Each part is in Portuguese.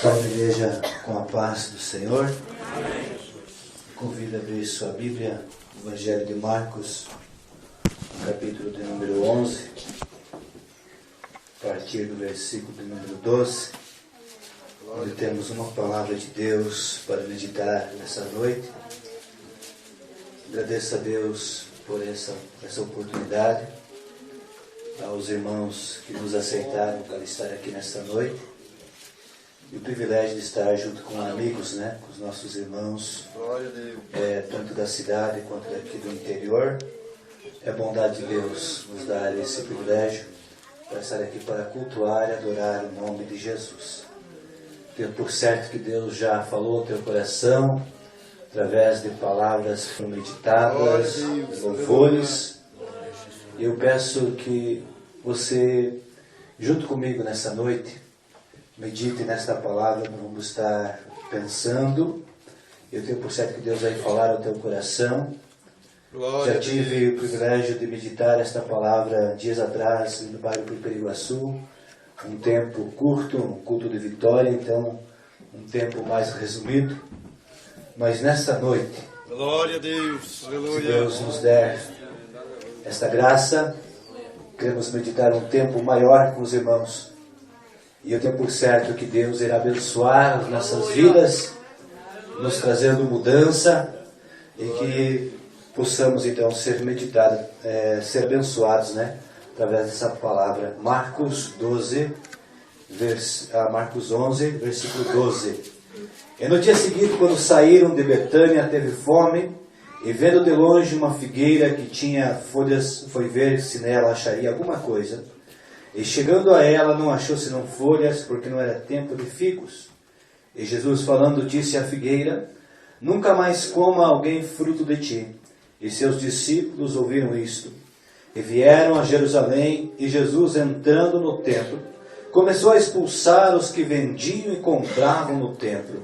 Salve, igreja, com a paz do Senhor. Convido a abrir sua Bíblia, Evangelho de Marcos, capítulo de número 11, a partir do versículo de número 12, onde temos uma palavra de Deus para meditar nessa noite. Agradeço a Deus por essa oportunidade, aos irmãos que nos aceitaram para estar aqui nesta noite, e o privilégio de estar junto com amigos, com os nossos irmãos, tanto da cidade quanto daqui do interior. É a bondade de Deus nos dar esse privilégio para estar aqui para cultuar e adorar o nome de Jesus. Tenho por certo que Deus já falou ao teu coração, através de palavras meditadas, louvores. Eu peço que você, junto comigo nessa noite, medite nesta palavra. Vamos estar pensando. Eu tenho por certo que Deus vai falar ao teu coração. Já tive o privilégio de meditar esta palavra dias atrás no bairro do Periguaçu. Um tempo curto, um culto de vitória, então um tempo mais resumido. Mas nesta noite, glória a Deus, aleluia, se Deus nos der esta graça, queremos meditar um tempo maior com os irmãos. E eu tenho por certo que Deus irá abençoar as nossas vidas, nos trazendo mudança, e que possamos então ser meditados, ser abençoados, através dessa palavra. Marcos 11, versículo 12. E no dia seguinte, quando saíram de Betânia, teve fome, e vendo de longe uma figueira que tinha folhas, foi ver se nela acharia alguma coisa. E chegando a ela, não achou senão folhas, porque não era tempo de figos. E Jesus, falando, disse à figueira: nunca mais coma alguém fruto de ti. E seus discípulos ouviram isto. E vieram a Jerusalém, e Jesus, entrando no templo, começou a expulsar os que vendiam e compravam no templo.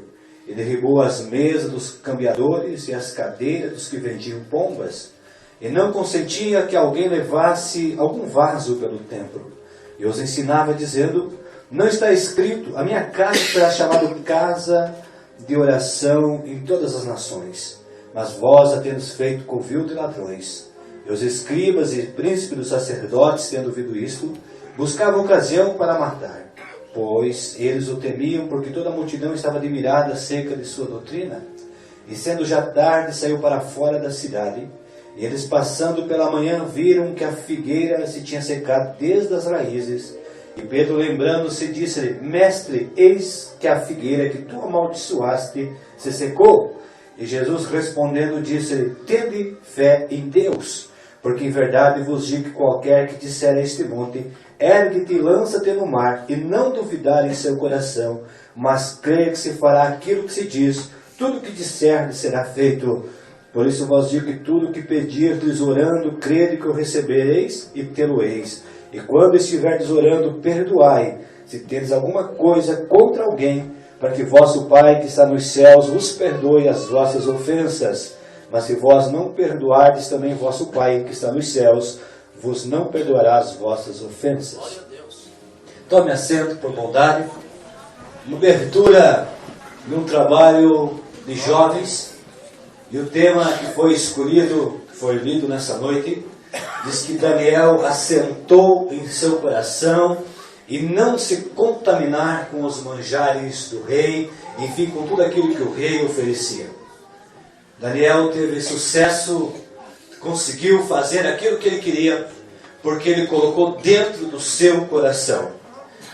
E derribou as mesas dos cambiadores e as cadeiras dos que vendiam pombas. E não consentia que alguém levasse algum vaso pelo templo. E os ensinava, dizendo: não está escrito, a minha casa será chamada casa de oração em todas as nações, mas vós a tendes feito covil de ladrões. E os escribas e príncipes dos sacerdotes, tendo ouvido isto, buscavam ocasião para matar, pois eles o temiam, porque toda a multidão estava admirada acerca de sua doutrina. E sendo já tarde, saiu para fora da cidade. E eles, passando pela manhã, viram que a figueira se tinha secado desde as raízes. E Pedro, lembrando-se, disse-lhe: mestre, eis que a figueira que tu amaldiçoaste se secou. E Jesus, respondendo, disse-lhe: tende fé em Deus, porque em verdade vos digo que qualquer que disser a este monte: ergue-te e lança-te no mar, e não duvidar em seu coração, mas crê que se fará aquilo que se diz, tudo o que disser será feito. Por isso vos digo que tudo o que pedirdes orando, crede que o recebereis e tê-lo-eis. E quando estiverdes orando, perdoai, se tendes alguma coisa contra alguém, para que vosso Pai que está nos céus vos perdoe as vossas ofensas. Mas se vós não perdoardes, também vosso Pai que está nos céus vos não perdoará as vossas ofensas. Tome assento por bondade. Uma abertura de um trabalho de jovens. E o tema que foi escolhido, foi lido nessa noite, diz que Daniel assentou em seu coração e não se contaminar com os manjares do rei, enfim, com tudo aquilo que o rei oferecia. Daniel teve sucesso, conseguiu fazer aquilo que ele queria, porque ele colocou dentro do seu coração.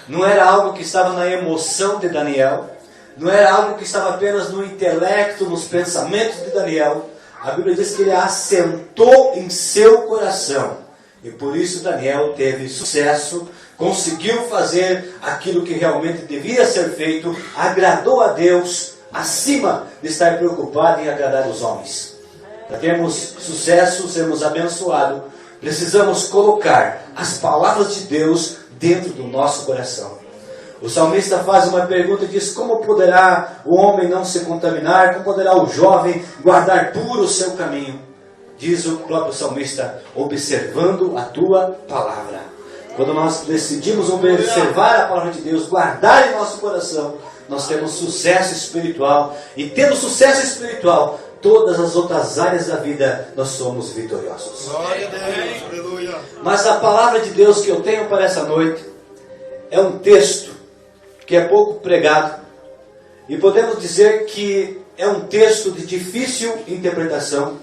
Não era algo que estava na emoção de Daniel, não era algo que estava apenas no intelecto, nos pensamentos de Daniel. A Bíblia diz que ele assentou em seu coração. E por isso Daniel teve sucesso, conseguiu fazer aquilo que realmente devia ser feito, agradou a Deus, acima de estar preocupado em agradar os homens. Para termos sucesso, sermos abençoados, precisamos colocar as palavras de Deus dentro do nosso coração. O salmista faz uma pergunta e diz: como poderá o homem não se contaminar? Como poderá o jovem guardar puro o seu caminho? Diz o próprio salmista: observando a tua palavra. Quando nós decidimos observar a palavra de Deus, guardar em nosso coração, nós temos sucesso espiritual. E tendo sucesso espiritual, todas as outras áreas da vida, nós somos vitoriosos. Glória a Deus, aleluia. Mas a palavra de Deus que eu tenho para essa noite é um texto que é pouco pregado. E podemos dizer que é um texto de difícil interpretação.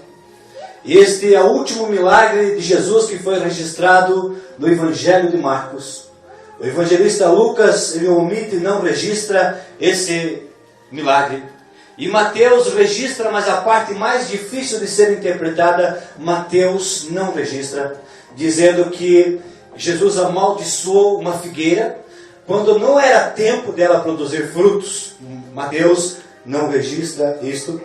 Este é o último milagre de Jesus que foi registrado no Evangelho de Marcos. O evangelista Lucas, ele omite e não registra esse milagre. E Mateus registra, mas a parte mais difícil de ser interpretada, Mateus não registra, dizendo que Jesus amaldiçoou uma figueira quando não era tempo dela produzir frutos. Mateus não registra isto.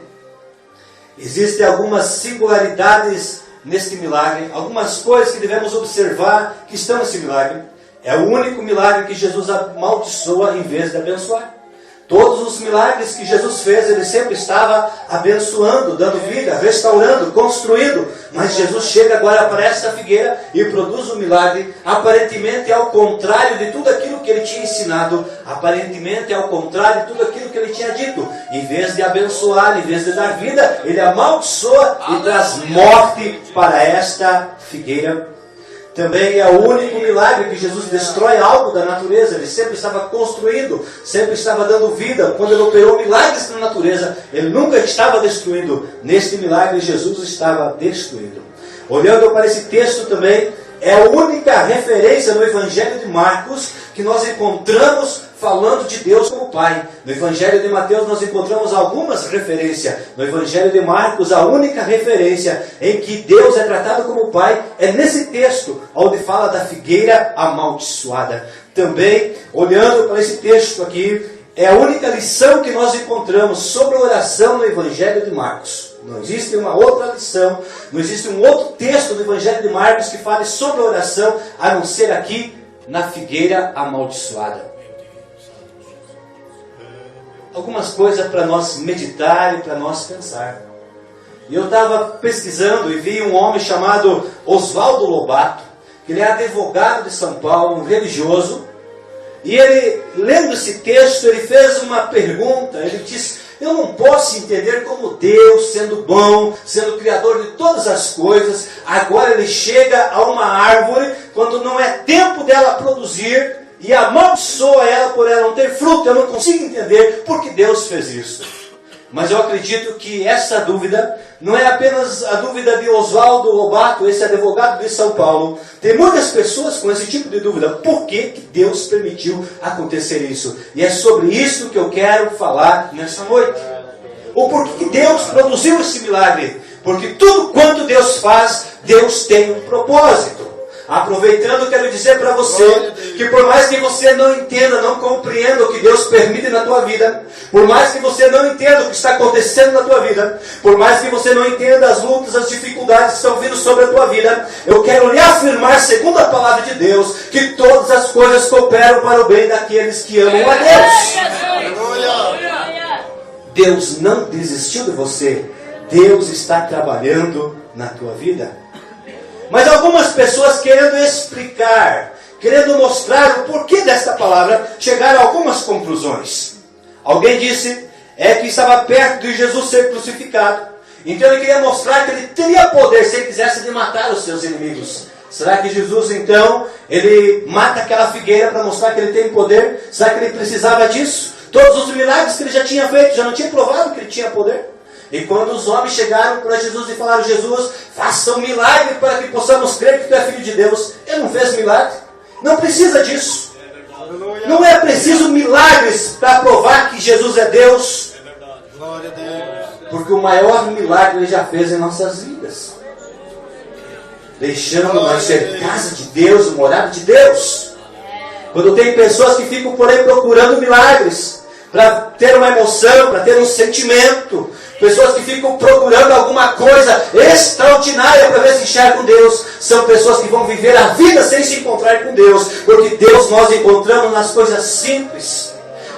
Existem algumas singularidades neste milagre, algumas coisas que devemos observar que estão nesse milagre. É o único milagre que Jesus amaldiçoa em vez de abençoar. Todos os milagres que Jesus fez, ele sempre estava abençoando, dando vida, restaurando, construindo. Mas Jesus chega agora para essa figueira e produz um milagre, aparentemente ao contrário de tudo aquilo que ele tinha ensinado, aparentemente ao contrário de tudo aquilo que ele tinha dito. Em vez de abençoar, em vez de dar vida, ele amaldiçoa e traz morte para esta figueira. Também é o único milagre que Jesus destrói algo da natureza. Ele sempre estava construindo, sempre estava dando vida. Quando ele operou milagres na natureza, ele nunca estava destruindo. Neste milagre, Jesus estava destruindo. Olhando para esse texto também, é a única referência no Evangelho de Marcos que nós encontramos falando de Deus como Pai. No Evangelho de Mateus nós encontramos algumas referências. No Evangelho de Marcos, a única referência em que Deus é tratado como Pai é nesse texto, onde fala da figueira amaldiçoada. Também, olhando para esse texto aqui, é a única lição que nós encontramos sobre a oração no Evangelho de Marcos. Não existe uma outra lição, não existe um outro texto do Evangelho de Marcos que fale sobre a oração, a não ser aqui na figueira amaldiçoada. Algumas coisas para nós meditar e para nós pensar. E eu estava pesquisando e vi um homem chamado Oswaldo Lobato, que ele é advogado de São Paulo, um religioso. E ele, lendo esse texto, ele fez uma pergunta. Ele disse: eu não posso entender como Deus, sendo bom, sendo criador de todas as coisas, agora ele chega a uma árvore quando não é tempo dela produzir e amaldiçoa ela por ela não ter fruto. Eu não consigo entender por que Deus fez isso. Mas eu acredito que essa dúvida não é apenas a dúvida de Oswaldo Lobato, esse advogado de São Paulo. Tem muitas pessoas com esse tipo de dúvida. Por que Deus permitiu acontecer isso? E é sobre isso que eu quero falar nessa noite. Ou por que Deus produziu esse milagre? Porque tudo quanto Deus faz, Deus tem um propósito. Aproveitando, quero dizer para você que por mais que você não entenda, não compreenda o que Deus permite na tua vida, por mais que você não entenda o que está acontecendo na tua vida, por mais que você não entenda as lutas, as dificuldades que estão vindo sobre a tua vida, eu quero lhe afirmar, segundo a palavra de Deus, que todas as coisas cooperam para o bem daqueles que amam a Deus. Deus não desistiu de você. Deus está trabalhando na tua vida. Mas algumas pessoas querendo explicar, querendo mostrar o porquê desta palavra, chegaram a algumas conclusões. Alguém disse que estava perto de Jesus ser crucificado. Então ele queria mostrar que ele teria poder se ele quisesse de matar os seus inimigos. Será que Jesus então, ele mata aquela figueira para mostrar que ele tem poder? Será que ele precisava disso? Todos os milagres que ele já tinha feito, já não tinha provado que ele tinha poder? E quando os homens chegaram para Jesus e falaram: Jesus, faça um milagre para que possamos crer que tu é filho de Deus. Ele não fez milagre. Não precisa disso. Não é preciso milagres para provar que Jesus é Deus. Glória a Deus. Porque o maior milagre ele já fez em nossas vidas. Deixando nós ser casa de Deus, morada de Deus. Quando tem pessoas que ficam por aí procurando milagres, para ter uma emoção, para ter um sentimento, pessoas que ficam procurando alguma coisa extraordinária para ver se enxergam Deus, são pessoas que vão viver a vida sem se encontrar com Deus, porque Deus nós encontramos nas coisas simples.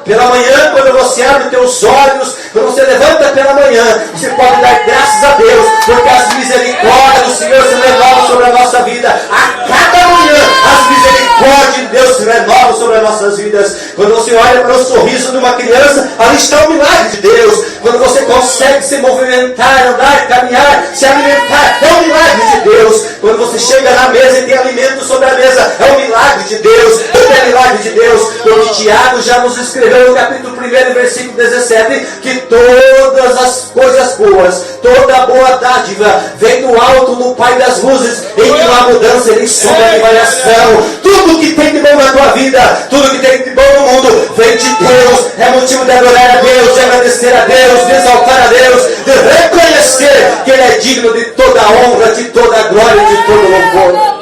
Pela manhã, quando você abre os teus olhos, quando você levanta pela manhã, você pode dar graças a Deus, porque as misericórdias do Senhor se renovam sobre a nossa vida. A cada manhã, as misericórdias de Deus se renovam sobre as nossas vidas. Quando você olha para o sorriso de uma criança, ali está o milagre de Deus. Quando você consegue se movimentar, andar, caminhar, se alimentar, é o milagre de Deus. Quando você chega na mesa e tem alimento sobre a mesa, é o milagre de Deus. Tudo é milagre de Deus. Porque Tiago já nos escreveu no capítulo 1, versículo 17, que todas as coisas boas, toda boa dádiva, vem do alto do Pai das luzes, em que não há mudança, nem sombra de variação. Tudo que tem de bom na tua vida, tudo que tem de bom no mundo, vem de Deus. É motivo de adorar a Deus, de agradecer a Deus, de exaltar a Deus, de reconhecer que Ele é digno de toda a honra, de toda a glória, de todo o louvor.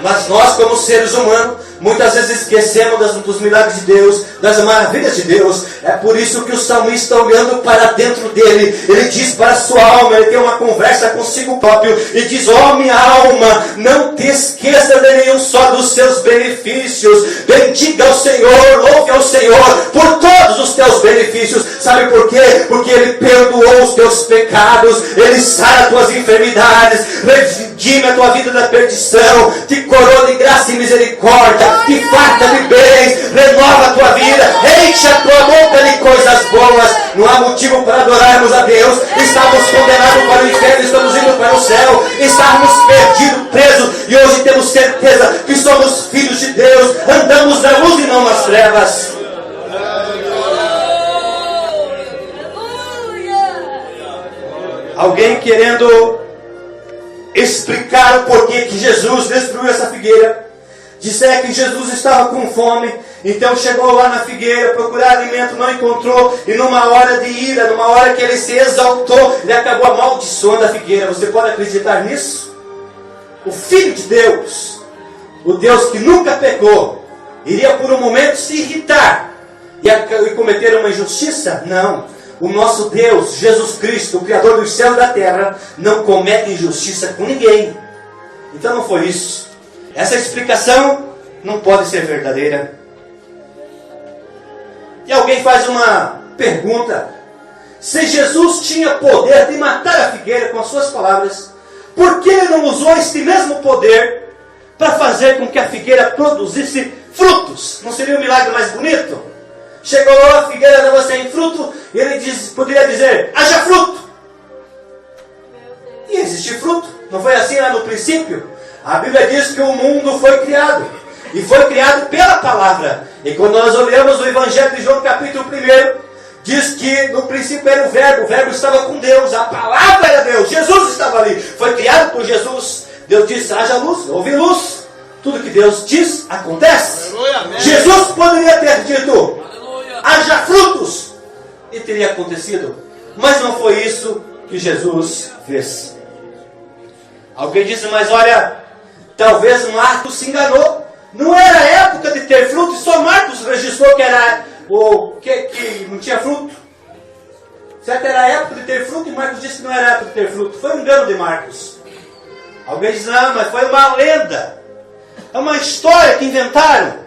Mas nós, como seres humanos, muitas vezes esquecemos dos milagres de Deus, das maravilhas de Deus. É por isso que o salmista, olhando para dentro dele, ele diz para a sua alma, ele tem uma conversa consigo próprio, e diz: ó minha alma, não te esqueça de nenhum só dos seus benefícios. Bendiga ao Senhor, louve ao Senhor por todos os teus benefícios. Sabe por quê? Porque Ele perdoou os teus pecados, Ele sara as tuas enfermidades, redime a tua vida da perdição, te coroa de graça e misericórdia, te farta de bens, renova a tua vida, enche a tua boca de coisas boas. Não há motivo para adorarmos a Deus. Estamos condenados para o inferno, estamos indo para o céu, estávamos perdidos, presos, e hoje temos certeza que somos filhos de Deus, andamos na luz e não nas trevas. Alguém querendo explicar o porquê que Jesus destruiu essa figueira, disser que Jesus estava com fome, então chegou lá na figueira, procurar alimento, não encontrou, e numa hora de ira, numa hora que ele se exaltou, ele acabou amaldiçoando a figueira. Você pode acreditar nisso? O Filho de Deus, o Deus que nunca pecou, iria por um momento se irritar e cometer uma injustiça? Não. O nosso Deus, Jesus Cristo, o Criador dos céus e da terra, não comete injustiça com ninguém. Então não foi isso. Essa explicação não pode ser verdadeira. E alguém faz uma pergunta: se Jesus tinha poder de matar a figueira com as suas palavras, por que Ele não usou este mesmo poder para fazer com que a figueira produzisse frutos? Não seria um milagre mais bonito? Chegou lá, a figueira estava sem fruto, e Ele poderia dizer: haja fruto. E existe fruto. Não foi assim lá no princípio? A Bíblia diz que o mundo foi criado, e foi criado pela palavra. E quando nós olhamos o Evangelho de João capítulo 1, diz que no princípio era o Verbo estava com Deus, a palavra era Deus, Jesus estava ali, foi criado por Jesus. Deus disse: haja luz, houve luz. Tudo que Deus diz, acontece. Aleluia, Jesus poderia ter dito: haja frutos, e teria acontecido. Mas não foi isso que Jesus fez. Alguém disse: mas olha, talvez Marcos se enganou. Não era a época de ter fruto, e só Marcos registrou que era que não tinha fruto. Certo? Era a época de ter fruto, e Marcos disse que não era a época de ter fruto. Foi um engano de Marcos. Alguém diz: não, mas foi uma lenda, é uma história que inventaram.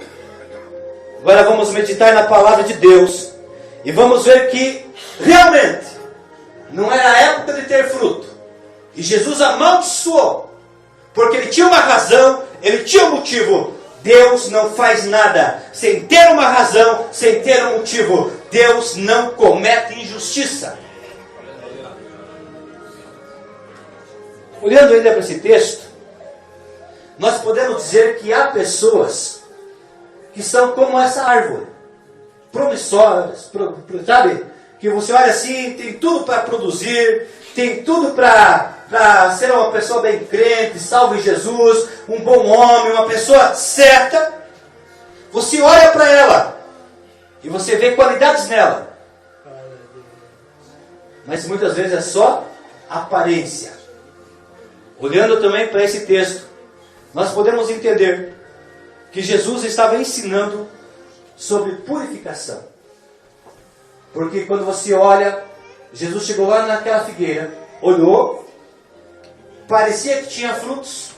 Agora vamos meditar na palavra de Deus, e vamos ver que realmente não era a época de ter fruto. E Jesus amaldiçoou, porque Ele tinha uma razão, Ele tinha um motivo. Deus não faz nada sem ter uma razão, sem ter um motivo. Deus não comete injustiça. Olhando ainda para esse texto, nós podemos dizer que há pessoas que são como essa árvore, promissoras, sabe? Que você olha assim, tem tudo para produzir, tem tudo para ser uma pessoa bem crente, salvo em Jesus, um bom homem, uma pessoa certa. Você olha para ela e você vê qualidades nela, mas muitas vezes é só aparência. Olhando também para esse texto, nós podemos entender que Jesus estava ensinando sobre purificação. Porque quando você olha, Jesus chegou lá naquela figueira, olhou, parecia que tinha frutos,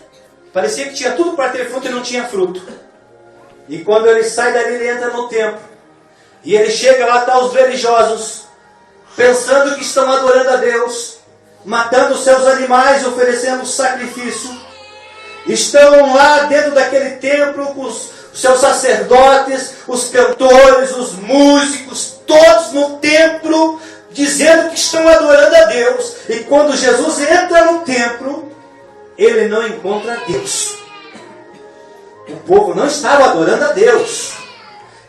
parecia que tinha tudo para ter fruto e não tinha fruto. E quando ele sai dali, ele entra no templo. E ele chega lá, está os religiosos, pensando que estão adorando a Deus, matando seus animais, oferecendo sacrifício. Estão lá dentro daquele templo com os seus sacerdotes, os cantores, os músicos, todos no templo, dizendo que estão adorando a Deus. E quando Jesus entra no templo, ele não encontra Deus. O povo não estava adorando a Deus.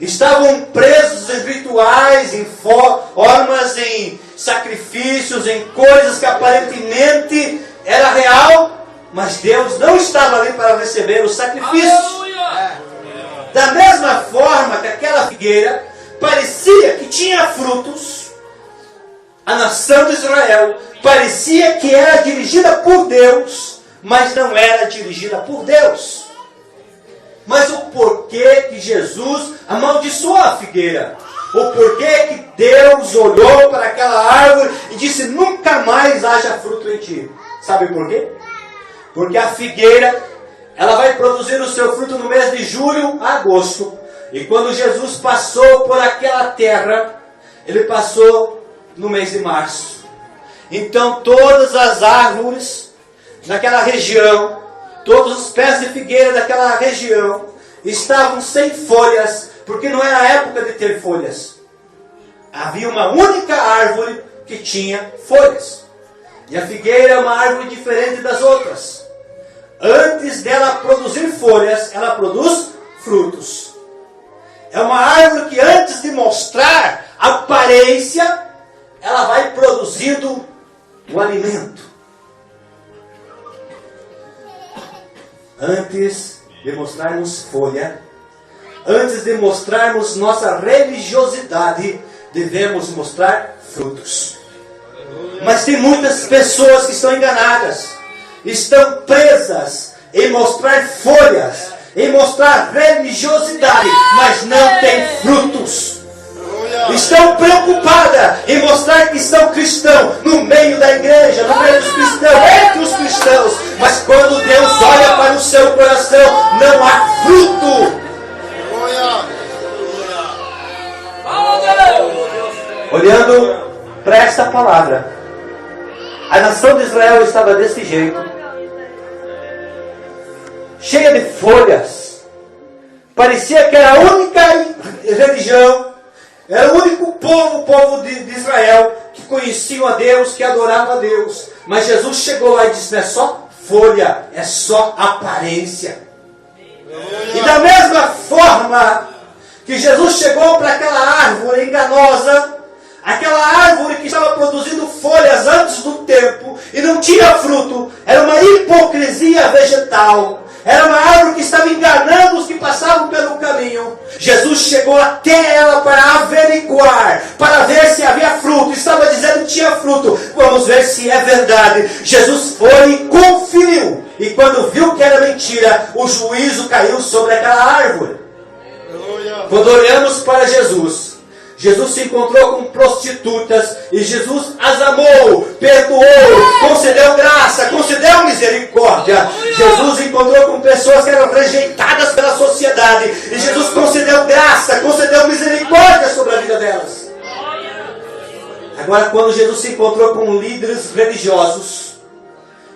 Estavam presos em rituais, em formas, em sacrifícios, em coisas que aparentemente era real, mas Deus não estava ali para receber os sacrifícios. Da mesma forma que aquela figueira parecia que tinha frutos, a nação de Israel parecia que era dirigida por Deus, mas não era dirigida por Deus. Mas o porquê que Jesus amaldiçoou a figueira? O porquê que Deus olhou para aquela árvore e disse, nunca mais haja fruto em ti? Sabe por quê? Porque a figueira, ela vai produzir o seu fruto no mês de julho a agosto. E quando Jesus passou por aquela terra, ele passou no mês de março. Então todas as árvores naquela região, todos os pés de figueira daquela região estavam sem folhas, porque não era a época de ter folhas. Havia uma única árvore que tinha folhas. E a figueira é uma árvore diferente das outras. Antes dela produzir folhas, ela produz frutos. É uma árvore que antes de mostrar aparência, ela vai produzindo o alimento. Antes de mostrarmos folha, antes de mostrarmos nossa religiosidade, devemos mostrar frutos. Mas tem muitas pessoas que estão enganadas, estão presas em mostrar folhas, em mostrar religiosidade, mas não têm frutos. Estão preocupadas em mostrar que são cristãos no meio da igreja, no meio dos cristãos, entre os cristãos. Mas quando Deus olha para o seu coração, não há fruto. Olhando para esta palavra, a nação de Israel estava desse jeito, cheia de folhas. Parecia que era a única religião, era o único povo, o povo de Israel, que conheciam a Deus, que adoravam a Deus. Mas Jesus chegou lá e disse, não é só folha, é só aparência. E da mesma forma que Jesus chegou para aquela árvore enganosa, aquela árvore que estava produzindo folhas antes do tempo e não tinha fruto, era uma hipocrisia vegetal. Era uma árvore que estava enganando os que passavam pelo caminho. Jesus chegou até ela para averiguar, para ver se havia fruto. Estava dizendo que tinha fruto. Vamos ver se é verdade. Jesus foi e conferiu. E quando viu que era mentira, o juízo caiu sobre aquela árvore. Quando olhamos para Jesus, Jesus se encontrou com prostitutas e Jesus as amou, perdoou, concedeu graça, concedeu misericórdia. Jesus encontrou com pessoas que eram rejeitadas pela sociedade e Jesus concedeu graça, concedeu misericórdia sobre a vida delas. Agora, quando Jesus se encontrou com líderes religiosos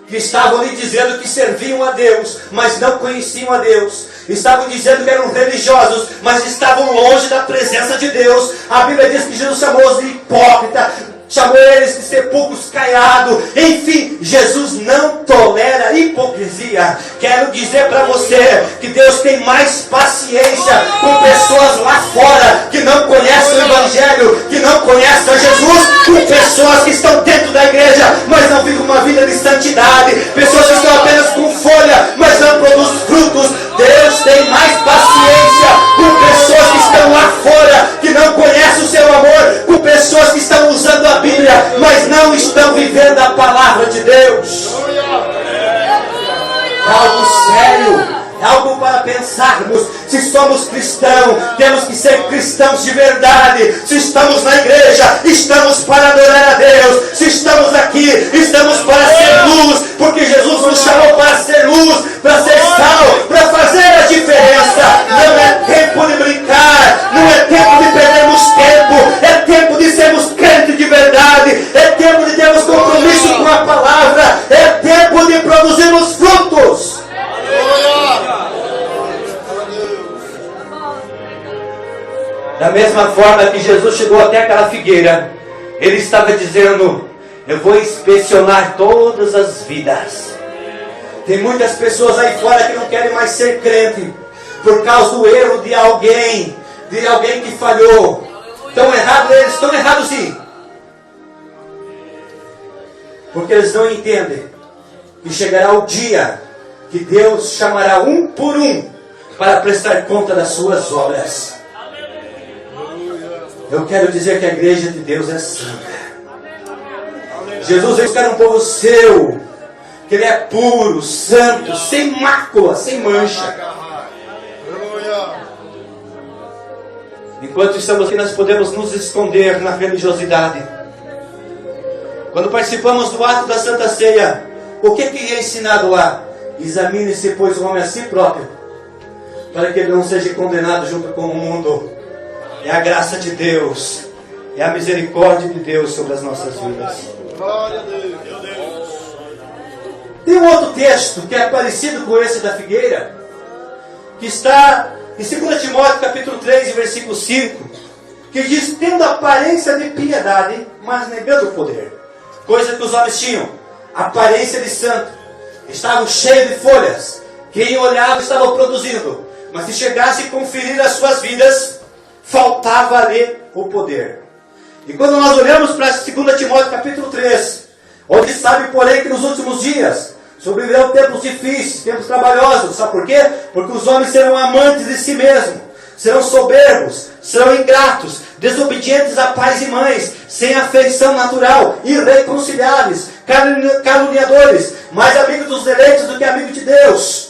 que estavam lhe dizendo que serviam a Deus, mas não conheciam a Deus, estavam dizendo que eram religiosos, mas estavam longe da presença de Deus. A Bíblia diz que Jesus chamou-os de hipócrita, chamou eles de sepulcros caiados. Enfim, Jesus não tolera hipocrisia. Quero dizer para você que Deus tem mais paciência com pessoas lá fora que não conhecem o Evangelho, que não conhecem a Jesus, com pessoas que estão dentro da igreja, mas não vivem uma vida de santidade, pessoas que estão apenas com folha, mas não produzem frutos. Deus tem mais paciência com pessoas que estão lá fora, que não conhecem o seu amor, com pessoas que estão usando a Bíblia, mas não estão vivendo a palavra de Deus. É algo sério, é algo para pensarmos. Se somos cristãos, temos que ser cristãos de verdade. Se estamos na igreja, estamos para adorar a Deus. Se estamos aqui, estamos para ser luz, porque Jesus nos chamou para ser luz, para ser sal, para fazer a diferença. Não é tempo de brincar, não é tempo de perdermos mesma forma que Jesus chegou até aquela figueira, Ele estava dizendo: eu vou inspecionar todas as vidas. Tem muitas pessoas aí fora que não querem mais ser crente por causa do erro de alguém que falhou. Estão errados eles? Estão errados sim. Porque eles não entendem que chegará o dia que Deus chamará um por um para prestar conta das suas obras. Eu quero dizer que a igreja de Deus é santa. Jesus veio buscar um povo seu, que Ele é puro, santo, sem mácula, sem mancha. Enquanto estamos aqui, nós podemos nos esconder na religiosidade. Quando participamos do ato da Santa Ceia, o que é ensinado lá? Examine-se, pois, o homem a si próprio, para que ele não seja condenado junto com o mundo. É a graça de Deus, é a misericórdia de Deus sobre as nossas vidas. Glória a Deus. Meu Deus. Tem um outro texto que é parecido com esse da figueira, que está em 2 Timóteo capítulo 3, versículo 5, que diz: tendo aparência de piedade, mas negando o poder. Coisa que os homens tinham, aparência de santo, estavam cheios de folhas, quem olhava estava produzindo, mas se chegasse a conferir as suas vidas, faltava ali o poder. E quando nós olhamos para 2 Timóteo capítulo 3, onde sabe, porém, que nos últimos dias sobrevirão tempos difíceis, tempos trabalhosos. Sabe por quê? Porque os homens serão amantes de si mesmos, serão soberbos, serão ingratos, desobedientes a pais e mães, sem afeição natural, irreconciliáveis, caluniadores, mais amigos dos eleitos do que amigos de Deus.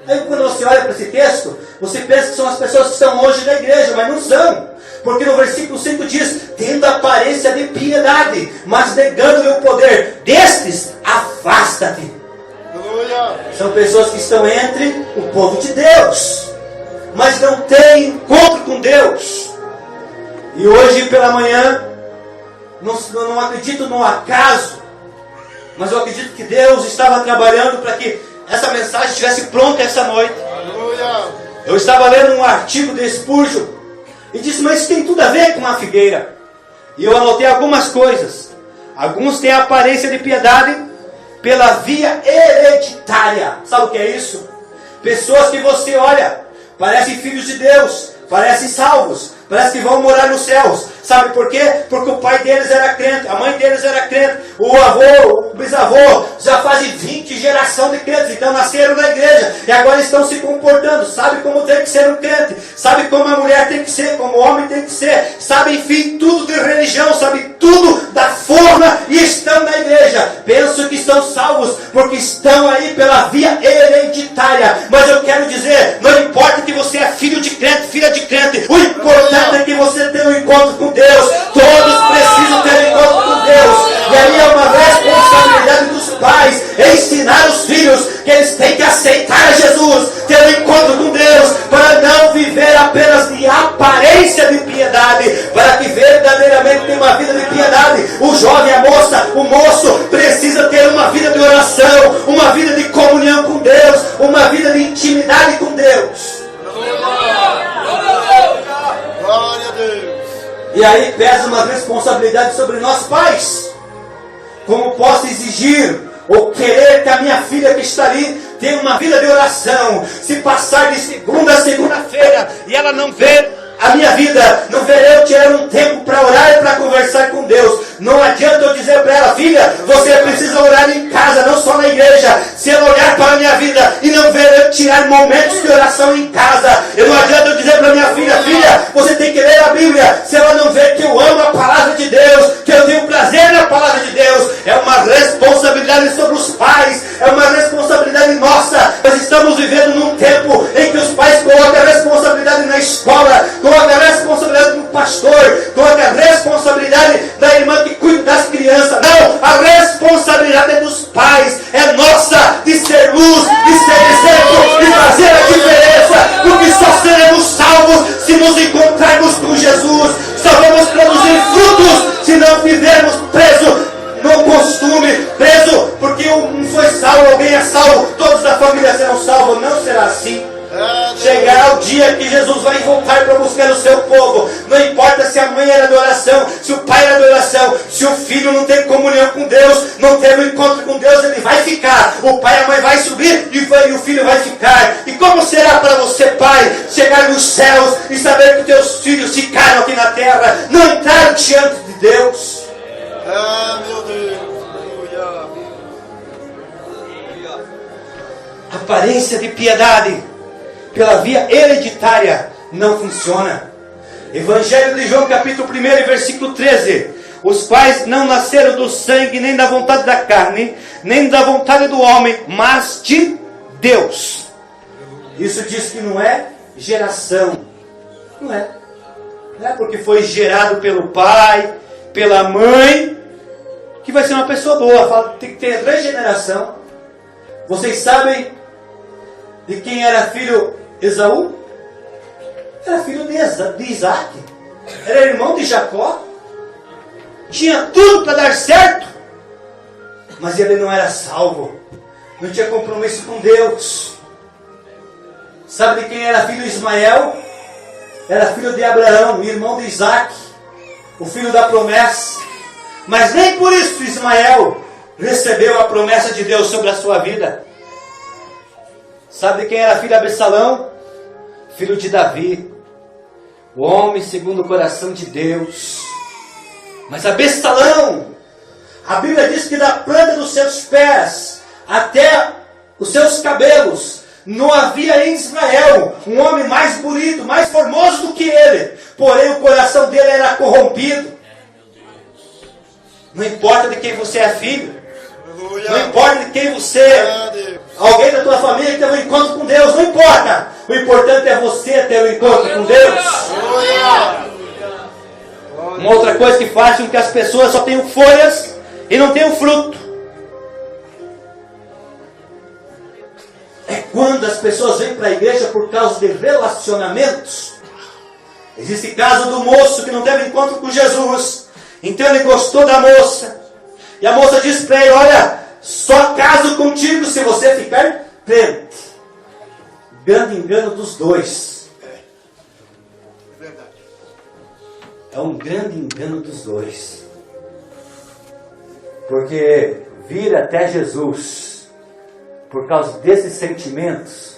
Aí quando você olha para esse texto, você pensa que são as pessoas que estão longe da igreja, mas não são. Porque no versículo 5 diz: tendo aparência de piedade, mas negando-lhe o poder, destes afasta-te. São pessoas que estão entre o povo de Deus, mas não têm encontro com Deus. E hoje pela manhã, não acredito no acaso, mas eu acredito que Deus estava trabalhando para que essa mensagem estivesse pronta essa noite. Eu estava lendo um artigo de Spurgeon e disse: mas isso tem tudo a ver com a figueira. E eu anotei algumas coisas. Alguns têm a aparência de piedade pela via hereditária. Sabe o que é isso? Pessoas que você olha, parecem filhos de Deus, parecem salvos, parece que vão morar nos céus. Sabe por quê? Porque o pai deles era crente, a mãe deles era crente, o avô, o bisavô, já fazem 20 gerações de crentes, então nasceram na igreja, e agora estão se comportando, sabe como tem que ser um crente, sabe como a mulher tem que ser, como o homem tem que ser, sabe, enfim, tudo de religião, sabe tudo da forma, e estão na igreja. Penso que estão salvos, porque estão aí pela via hereditária. Mas eu quero dizer, não importa que você é filho de crente, filha de crente, o importante é que você tenha um encontro com Deus. Todos precisam ter um encontro com Deus. E aí é uma responsabilidade dos pais ensinar os filhos que eles têm que aceitar Jesus, ter um encontro com Deus, para não viver apenas de aparência de piedade, para que verdadeiramente tenha uma vida de piedade. O jovem, a moça, o moço precisa ter uma vida de oração, uma vida de comunhão com Deus, uma vida de intimidade com Deus. Glória a Deus. E aí pesa uma responsabilidade sobre nós pais. Como posso exigir ou querer que a minha filha que está ali tenha uma vida de oração, se passar de segunda a segunda-feira e ela não ver a minha vida, não ver eu tirar um tempo para orar e para conversar com Deus? Não adianta eu dizer para ela: filha, você precisa orar em casa, não só na igreja. Se ela olhar para a minha vida e não ver eu tirar momentos de oração em casa, não adianta eu dizer para minha filha: filha, você tem que ler a Bíblia. Se ela não ver que eu amo a palavra de Deus, que eu tenho prazer na palavra de Deus, é uma responsabilidade sobre os pais, é uma responsabilidade nossa. Nós estamos vivendo num tempo em que os pais colocam a responsabilidade na escola, colocam a responsabilidade no pastor, colocam a responsabilidade da irmã que cuida das crianças. Não, a responsabilidade é dos pais, é nossa, de ser luz, de ser exemplo, de fazer a diferença, porque só seremos salvos se nos encontrarmos com Jesus. Só vamos produzir frutos se não vivermos preso no costume, preso porque um foi salvo, alguém é salvo, todos da família serão salvos. Não será assim. Chegará o dia que Jesus vai voltar para buscar o seu povo. Não se a mãe era de oração, se o pai era de oração, se o filho não tem comunhão com Deus, não teve um encontro com Deus, ele vai ficar. O pai e a mãe vai subir e o filho vai ficar. E como será para você, pai, chegar nos céus e saber que teus filhos ficaram aqui na terra, não entraram diante de Deus? Ah, meu Deus. Aparência de piedade pela via hereditária não funciona. Evangelho de João, capítulo 1, versículo 13. Os quais não nasceram do sangue, nem da vontade da carne, nem da vontade do homem, mas de Deus. Isso diz que não é geração. Não é. Não é porque foi gerado pelo pai, pela mãe, que vai ser uma pessoa boa. Fala, tem que ter regeneração. Vocês sabem de quem era filho Esaú? Era filho de Isaac. Era irmão de Jacó. Tinha tudo para dar certo. Mas ele não era salvo. Não tinha compromisso com Deus. Sabe de quem era filho Ismael? Era filho de Abraão, irmão de Isaac. O filho da promessa. Mas nem por isso Ismael recebeu a promessa de Deus sobre a sua vida. Sabe de quem era filho de Absalão? Filho de Davi. O homem segundo o coração de Deus. Mas Absalão, a Bíblia diz que da planta dos seus pés até os seus cabelos, não havia em Israel um homem mais bonito, mais formoso do que ele. Porém o coração dele era corrompido. Não importa de quem você é filho. Não importa de quem você é. Alguém da tua família que tem um encontro com Deus. Não importa. O importante é você ter um encontro com Deus. Uma outra coisa que faz com que as pessoas só tenham folhas e não tenham fruto é quando as pessoas vêm para a igreja por causa de relacionamentos. Existe caso do moço que não teve encontro com Jesus. Então ele gostou da moça. E a moça disse para ele, olha, só caso contigo se você ficar crente. Grande engano dos dois. É verdade. É um grande engano dos dois. Porque vir até Jesus por causa desses sentimentos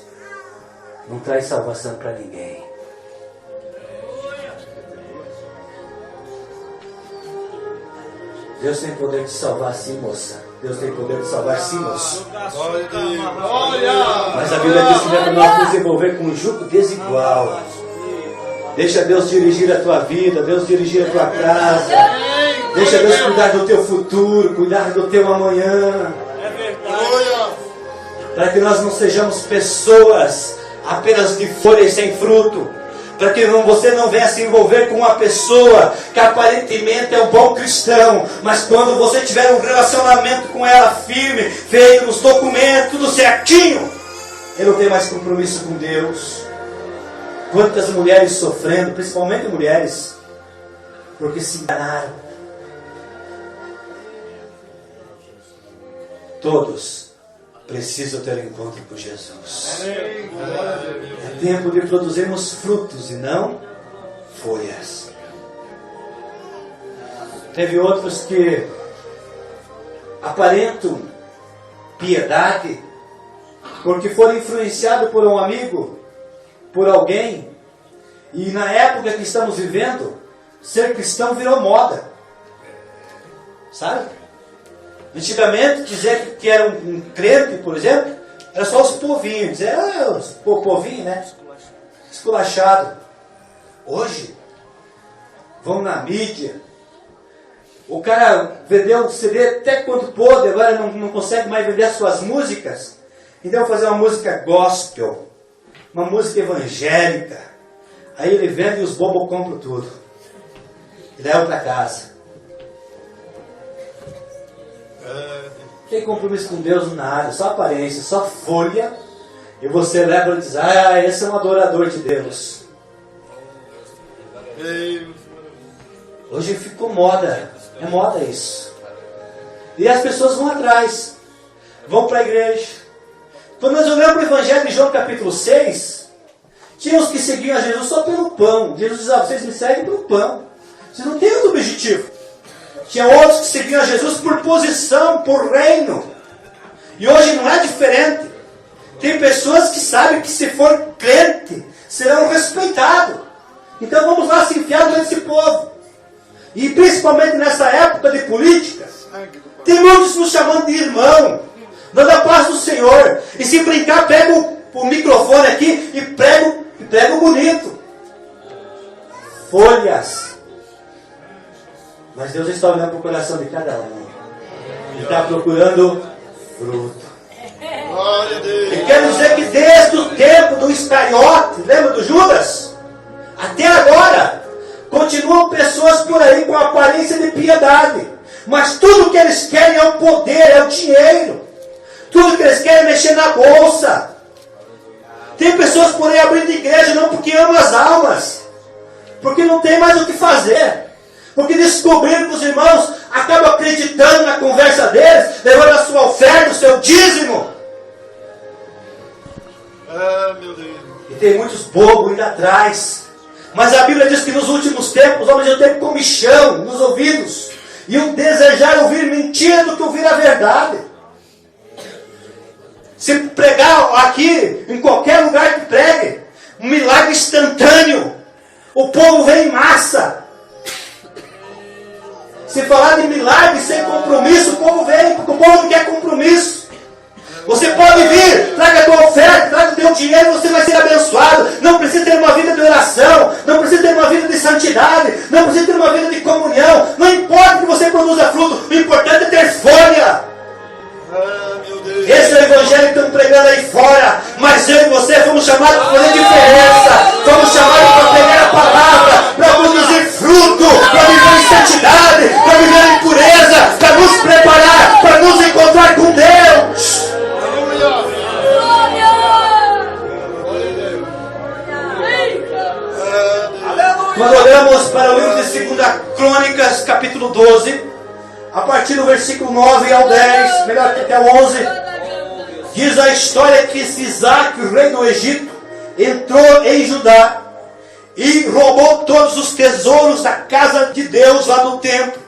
não traz salvação para ninguém. Deus tem poder de salvar sim, moça. Deus tem poder de salvar sim, moço. Mas a Bíblia diz que não é para nós nos envolver com um jugo desigual. Deixa Deus dirigir a tua vida, Deus dirigir a tua casa. Deixa Deus cuidar do teu futuro, cuidar do teu amanhã. Para que nós não sejamos pessoas apenas de folhas sem fruto. Para que você não venha se envolver com uma pessoa que aparentemente é um bom cristão, mas quando você tiver um relacionamento com ela firme, feito nos documentos, tudo certinho, ele não tem mais compromisso com Deus. Quantas mulheres sofrendo, principalmente mulheres, porque se enganaram. Todos precisam ter um encontro com Jesus. É tempo de produzirmos frutos e não folhas. Teve outros que aparentam piedade porque foram influenciados por um amigo, por alguém, e na época que estamos vivendo, ser cristão virou moda. Sabe? Antigamente, dizer que era um crente, por exemplo, era só os povinhos. Dizer, os povinhos, né? Esculachado. Hoje, vão na mídia. O cara vendeu um CD até quando pôde, agora não consegue mais vender as suas músicas. Então, fazer uma música gospel, uma música evangélica. Aí ele vende e os bobos compram tudo. E leva para casa. Tem compromisso com Deus nada, só aparência, só folha. E você leva e diz, esse é um adorador de Deus. Hoje ficou moda, é moda isso. E as pessoas vão atrás, vão para a igreja. Quando nós olhamos para o Evangelho de João capítulo 6, tinha os que seguiam a Jesus só pelo pão. Jesus dizia, vocês me seguem pelo pão. Você não tem outro objetivo. Tinha outros que seguiam a Jesus por posição, por reino. E hoje não é diferente. Tem pessoas que sabem que se for crente, serão respeitados. Então vamos lá se enfiar nesse povo. E principalmente nessa época de política, tem muitos nos chamando de irmão, dando a paz do Senhor. E se brincar, pega o microfone aqui e prega o bonito. Folhas. Mas Deus está olhando para o coração de cada um. Ele está procurando fruto. Glória a Deus. E quero dizer que desde o tempo do Iscariote, lembra do Judas? Até agora, continuam pessoas por aí com aparência de piedade. Mas tudo que eles querem é o poder, é o dinheiro. Tudo que eles querem é mexer na bolsa. Tem pessoas por aí abrindo igreja não porque amam as almas, porque não tem mais o que fazer. Porque descobriram que os irmãos acabam acreditando na conversa deles, levando a sua oferta, o seu dízimo. Ah, meu Deus. E tem muitos bobos indo atrás. Mas a Bíblia diz que nos últimos tempos, os homens já têm comichão nos ouvidos. E o desejar ouvir mentira do que ouvir a verdade. Se pregar aqui, em qualquer lugar que pregue, um milagre instantâneo, o povo vem em massa. Se falar de milagre sem compromisso, o povo vem, porque o povo não quer compromisso. Você pode vir, traga a tua oferta, traga o teu dinheiro, você vai ser abençoado. Não precisa ter uma vida de oração, não precisa ter uma vida de santidade, não precisa ter uma vida de comunhão. Não importa que você produza fruto, o importante é ter folha. Ah, meu Deus. Esse é o evangelho que estão pregando aí fora. Mas eu e você fomos chamados para fazer diferença. Fomos chamados para pregar a palavra, para produzir fruto, para viver em santidade, para viver em pureza, para nos preparar, para nos encontrar com Deus. Quando olhamos para o livro de 2 Crônicas, capítulo 12, a partir do versículo 9 ao 10, melhor que até o 11, diz a história que Sisaque, o rei do Egito, entrou em Judá e roubou todos os tesouros da casa de Deus lá no templo,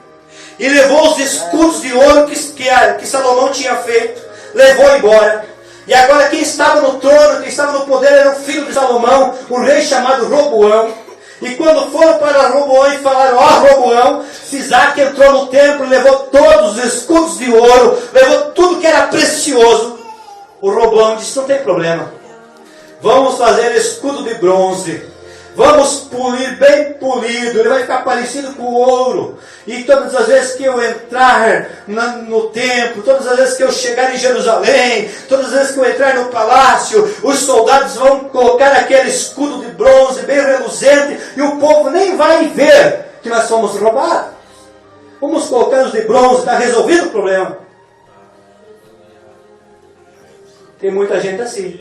e levou os escudos de ouro que Salomão tinha feito, levou embora. E agora quem estava no trono, quem estava no poder era o filho de Salomão, um rei chamado Roboão. E quando foram para Roboão e falaram: ó Roboão, Sisaque entrou no templo, levou todos os escudos de ouro, levou tudo que era precioso. O Roboão disse: não tem problema, vamos fazer escudo de bronze, vamos polir bem polido, ele vai ficar parecido com o ouro. E todas as vezes que eu entrar no templo, todas as vezes que eu chegar em Jerusalém, todas as vezes que eu entrar no palácio, os soldados vão colocar aquele escudo de bronze bem reluzente, e o povo nem vai ver que nós fomos roubados. Vamos colocar os de bronze, está resolvido o problema. Tem muita gente assim.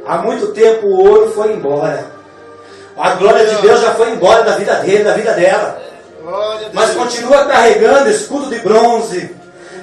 Há muito tempo o ouro foi embora. A glória de Deus já foi embora da vida dele, da vida dela. Mas continua carregando escudo de bronze.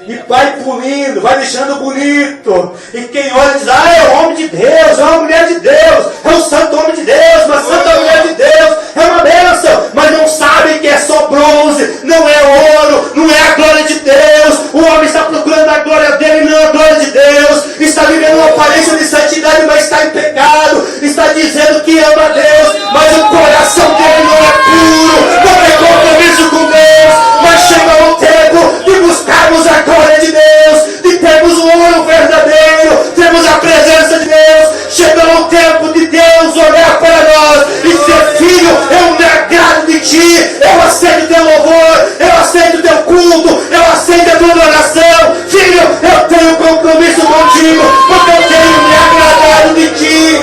E vai pulindo, vai deixando bonito. E quem olha diz: ah, é o homem de Deus, é uma mulher de Deus, é um santo homem de Deus, uma santa mulher de Deus, é uma bênção. Mas não sabe que é só bronze, não é ouro, não é a glória de Deus. O homem está procurando a glória dele, não a glória de Deus. Está vivendo uma aparência de santidade, mas está em pecado. Está dizendo que ama a Deus, mas o coração dele não é puro, não tem compromisso com Deus. Mas chega o tempo de buscarmos a glória de Deus, de termos o ouro verdadeiro, termos a presença de Deus. Chegou o tempo de Deus olhar para nós e dizer: filho, eu me agrado de ti, eu aceito teu louvor, eu aceito teu culto, eu aceito a tua adoração. Filho, eu tenho compromisso contigo, porque eu tenho me agradado de ti.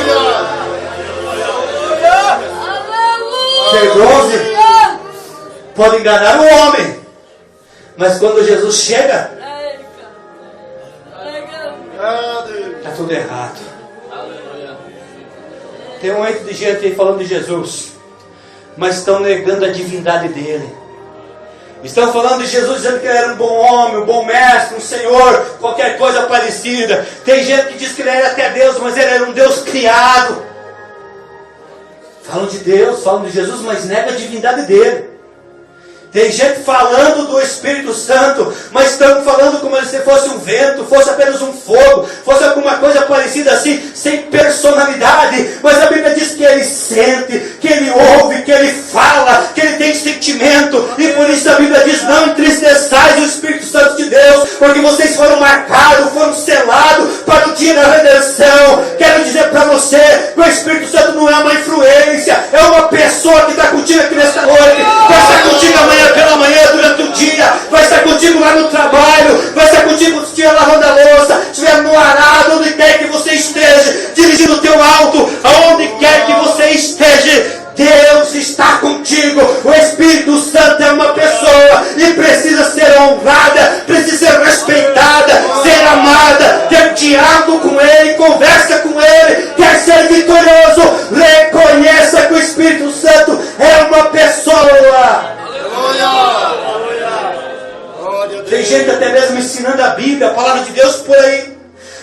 Ser bronze pode enganar o homem, mas quando Jesus chega, está tudo errado. Tem um monte de gente aí falando de Jesus, mas estão negando a divindade dele. Estão falando de Jesus, dizendo que ele era um bom homem, um bom mestre, um senhor, qualquer coisa parecida. Tem gente que diz que ele era até Deus, mas ele era um Deus criado. Falam de Deus, falam de Jesus, mas negam a divindade dele. Tem gente falando do Espírito Santo, mas estão falando como se fosse um vento, fosse apenas um fogo, fosse alguma coisa parecida assim, sem personalidade. Mas a Bíblia diz que ele sente, que ele ouve, que ele fala, que ele tem sentimento. E por isso a Bíblia diz: não entristeçais o Espírito Santo de Deus, porque vocês foram marcados, foram selados para o dia da redenção. Quero dizer para você que o Espírito Santo não é uma influência, é uma pessoa que está contigo aqui nesta noite, vai estar contigo amanhã pela manhã, durante o dia, vai estar contigo lá no trabalho, vai estar contigo se estiver lavando a louça, se estiver no arado, onde quer que você esteja, dirigindo o teu auto, aonde quer que você esteja, Deus está contigo. O Espírito Santo é uma pessoa e precisa ser honrada, precisa ser respeitada, ser amada, ter diálogo com Ele, conversa com Ele. Quer ser vitorioso, reconheça que o Espírito Santo é uma pessoa. Tem gente até mesmo ensinando a Bíblia, a palavra de Deus por aí,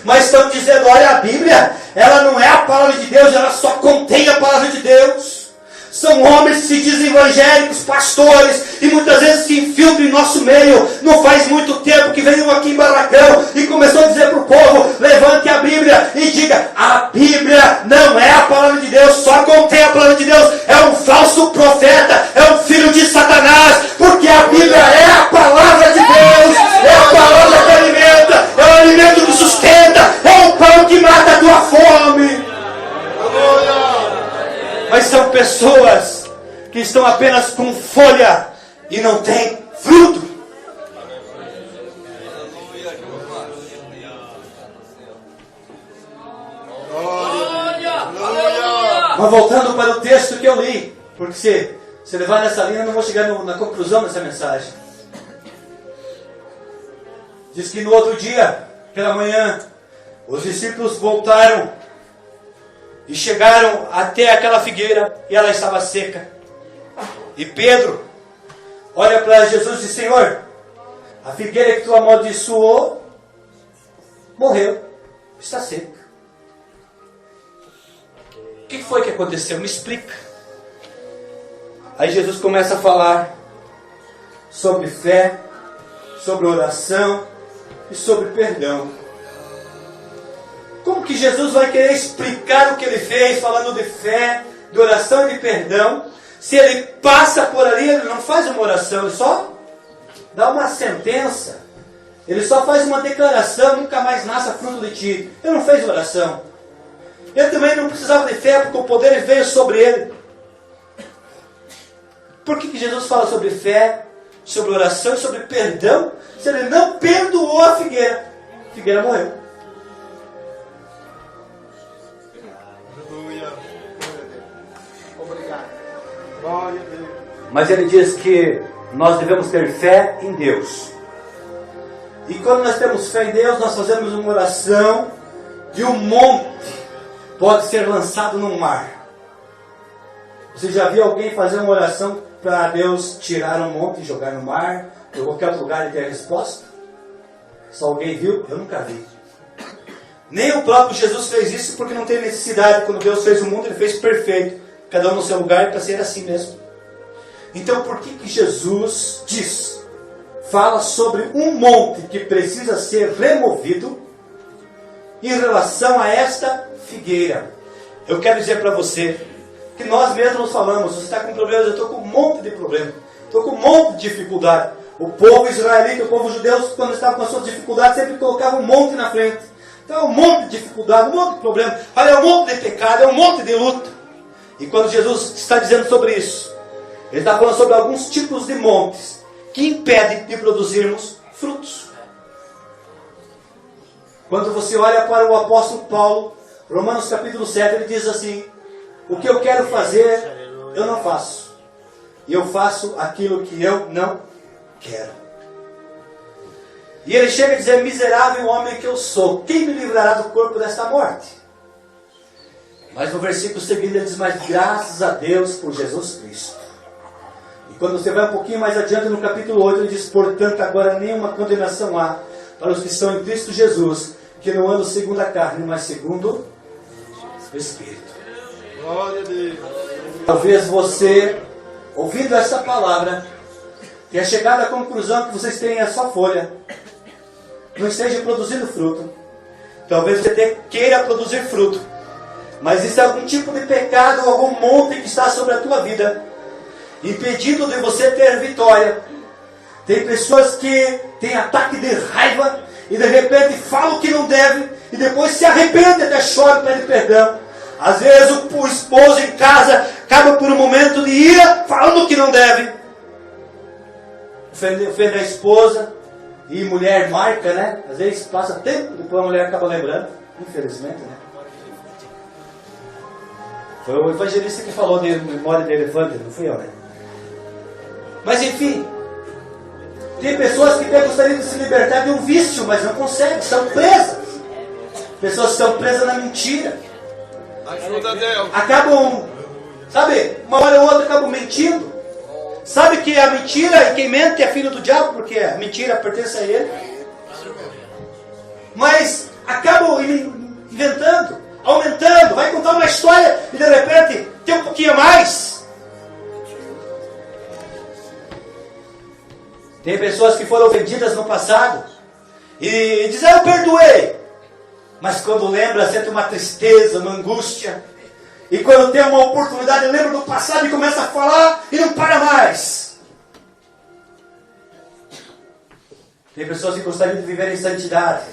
mas estão dizendo: olha, a Bíblia, ela não é a palavra de Deus, ela só contém a palavra de Deus. São homens que se dizem evangélicos, pastores, e muitas vezes se infiltram em nosso meio. Não faz muito tempo que veio aqui em Barracão e começou a dizer para o povo: levante a Bíblia e diga: a Bíblia não é a palavra de Deus, só contém a palavra de Deus. É um falso profeta, é um filho de Satanás, porque a Bíblia é a palavra de Deus, é a palavra que alimenta, é o alimento que sustenta, é o pão que mata a tua fome. Mas são pessoas que estão apenas com folha e não têm fruto. Mas voltando para o texto que eu li, porque se levar nessa linha eu não vou chegar na conclusão dessa mensagem. Diz que no outro dia, pela manhã, os discípulos voltaram e chegaram até aquela figueira e ela estava seca. E Pedro olha para Jesus e diz: Senhor, a figueira que tu amaldiçoou morreu, está seca. O que foi que aconteceu? Me explica. Aí Jesus começa a falar sobre fé, sobre oração e sobre perdão. Como que Jesus vai querer explicar o que ele fez, falando de fé, de oração e de perdão, se ele passa por ali, ele não faz uma oração, ele só dá uma sentença, ele só faz uma declaração: nunca mais nasça fruto de ti. Ele não fez oração. Ele também não precisava de fé, porque o poder veio sobre ele. Por que Jesus fala sobre fé, sobre oração e sobre perdão, se ele não perdoou a figueira? A figueira morreu. Mas ele diz que nós devemos ter fé em Deus. E quando nós temos fé em Deus, nós fazemos uma oração de um monte pode ser lançado no mar. Você já viu alguém fazer uma oração para Deus tirar um monte e jogar no mar, ou qualquer outro lugar e ter a resposta? Só alguém viu? Eu nunca vi. Nem o próprio Jesus fez isso, porque não tem necessidade. Quando Deus fez o mundo, Ele fez perfeito, cada um no seu lugar, para ser assim mesmo. Então por que Jesus fala sobre um monte que precisa ser removido em relação a esta figueira? Eu quero dizer para você que nós mesmos falamos: você está com problemas, eu estou com um monte de problemas, estou com um monte de dificuldade. O povo israelita, o povo judeu, quando estava com as suas dificuldades, sempre colocava um monte na frente. Então é um monte de dificuldade, um monte de problema, olha, é um monte de pecado, é um monte de luta. E quando Jesus está dizendo sobre isso, Ele está falando sobre alguns tipos de montes que impedem de produzirmos frutos. Quando você olha para o apóstolo Paulo, Romanos capítulo 7, ele diz assim: o que eu quero fazer, eu não faço, e eu faço aquilo que eu não quero. E ele chega a dizer: miserável homem que eu sou, quem me livrará do corpo desta morte? Mas no versículo seguinte ele diz: mas graças a Deus por Jesus Cristo. E quando você vai um pouquinho mais adiante no capítulo 8, ele diz: portanto agora nenhuma condenação há para os que estão em Cristo Jesus, que não andam segundo a carne, mas segundo o Espírito. Glória a Deus. Talvez você, ouvindo essa palavra, tenha chegado à conclusão que vocês têm a sua folha, não esteja produzindo fruto. Talvez você queira produzir fruto, mas existe algum tipo de pecado, algum monte que está sobre a tua vida, impedindo de você ter vitória. Tem pessoas que têm ataque de raiva e de repente falam o que não deve e depois se arrepende, até chora e pede perdão. Às vezes o esposo em casa acaba por um momento de ira falando o que não deve, ofende a esposa. E mulher marca, né? Às vezes passa tempo, depois a mulher acaba lembrando, infelizmente, né? Foi o evangelista que falou de memória de elefante, não fui eu, né? Mas enfim, tem pessoas que gostariam de se libertar de um vício, mas não conseguem, estão presas. Pessoas que estão presas na mentira. Ajuda Deus. Acabam, sabe, uma hora ou outra acabam mentindo. Sabe que a mentira, e quem mente é filho do diabo, porque a mentira pertence a ele. Mas acabam inventando, aumentando, vai contar uma história e de repente tem um pouquinho a mais. Tem pessoas que foram ofendidas no passado e dizem, eu perdoei. Mas quando lembra, sente uma tristeza, uma angústia. E quando tem uma oportunidade, lembra do passado e começa a falar e não para mais. Tem pessoas que gostariam de viver em santidade,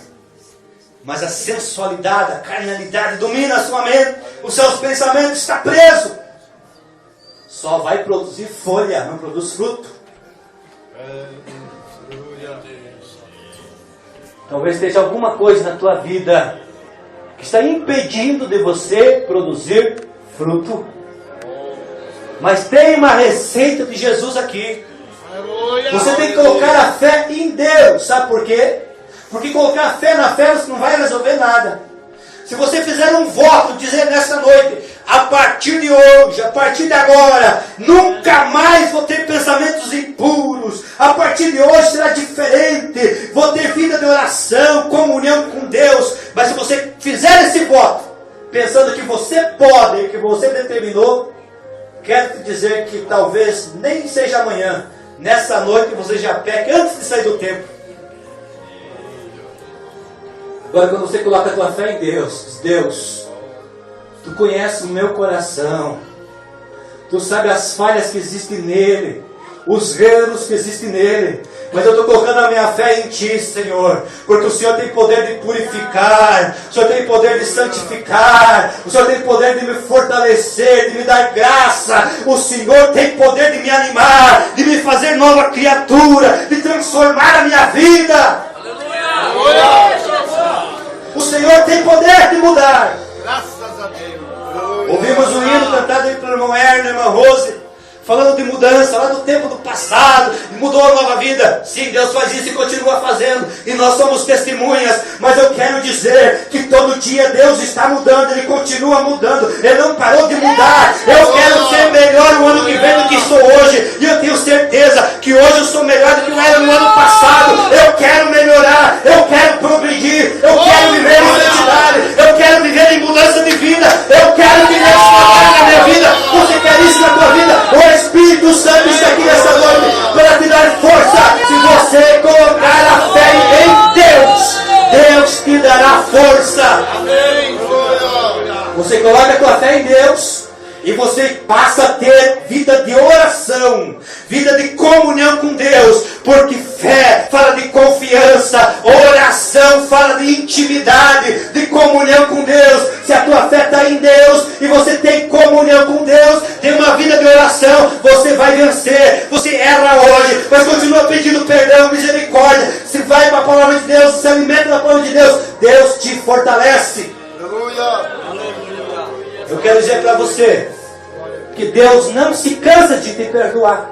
mas a sensualidade, a carnalidade domina a sua mente, os seus pensamentos, está preso. Só vai produzir folha, não produz fruto. Talvez esteja alguma coisa na tua vida que está impedindo de você produzir fruto. Mas tem uma receita de Jesus aqui. Você tem que colocar a fé em Deus. Sabe por quê? Porque colocar a fé na fé não vai resolver nada. Se você fizer um voto, dizer nessa noite, a partir de hoje, a partir de agora, nunca mais vou ter pensamentos impuros. A partir de hoje será diferente. Vou ter vida de oração, comunhão com Deus. Mas se você fizer esse voto, pensando que você pode, que você determinou, quero te dizer que talvez nem seja amanhã. Nessa noite você já peque antes de sair do tempo. Agora quando você coloca a tua fé em Deus, diz, Deus, Tu conheces o meu coração, Tu sabe as falhas que existem nele, os erros que existem nele, mas eu estou colocando a minha fé em Ti, Senhor, porque o Senhor tem poder de purificar, o Senhor tem poder de santificar, o Senhor tem poder de me fortalecer, de me dar graça, o Senhor tem poder de me animar, de me fazer nova criatura, de transformar a minha vida. Aleluia! O Senhor tem poder de mudar. Graças a Deus. Ouvimos o hino cantado aí pelo irmão Erno e irmã Rose, falando de mudança, lá do tempo do passado, mudou a nova vida. Sim, Deus faz isso e continua fazendo, e nós somos testemunhas, mas eu quero dizer que todo dia Deus está mudando, Ele continua mudando, Ele não parou de mudar. Eu quero ser melhor no ano que vem do que sou hoje, e eu tenho certeza que hoje eu sou melhor do que eu era no ano passado. Eu quero melhorar, eu quero progredir, eu quero viver em santidade, eu quero viver em mudança de vida, eu quero que Deus trabalhe na minha vida. Você quer isso na tua vida? O Espírito Santo está aqui nessa noite para te dar força. Se você colocar a fé em Deus, Deus te dará força. Amém. Você coloca a tua fé em Deus e você passa a ter vida de oração, vida de comunhão com Deus, porque fé fala de confiança, oração fala de intimidade, de comunhão com Deus. Se a tua fé está em Deus e você tem comunhão com Deus, tem uma vida de oração, você vai vencer. Você erra hoje, mas continua pedindo perdão, misericórdia. Se vai para a palavra de Deus, se alimenta da palavra de Deus, Deus te fortalece. Aleluia. Eu quero dizer para você que Deus não se cansa de te perdoar.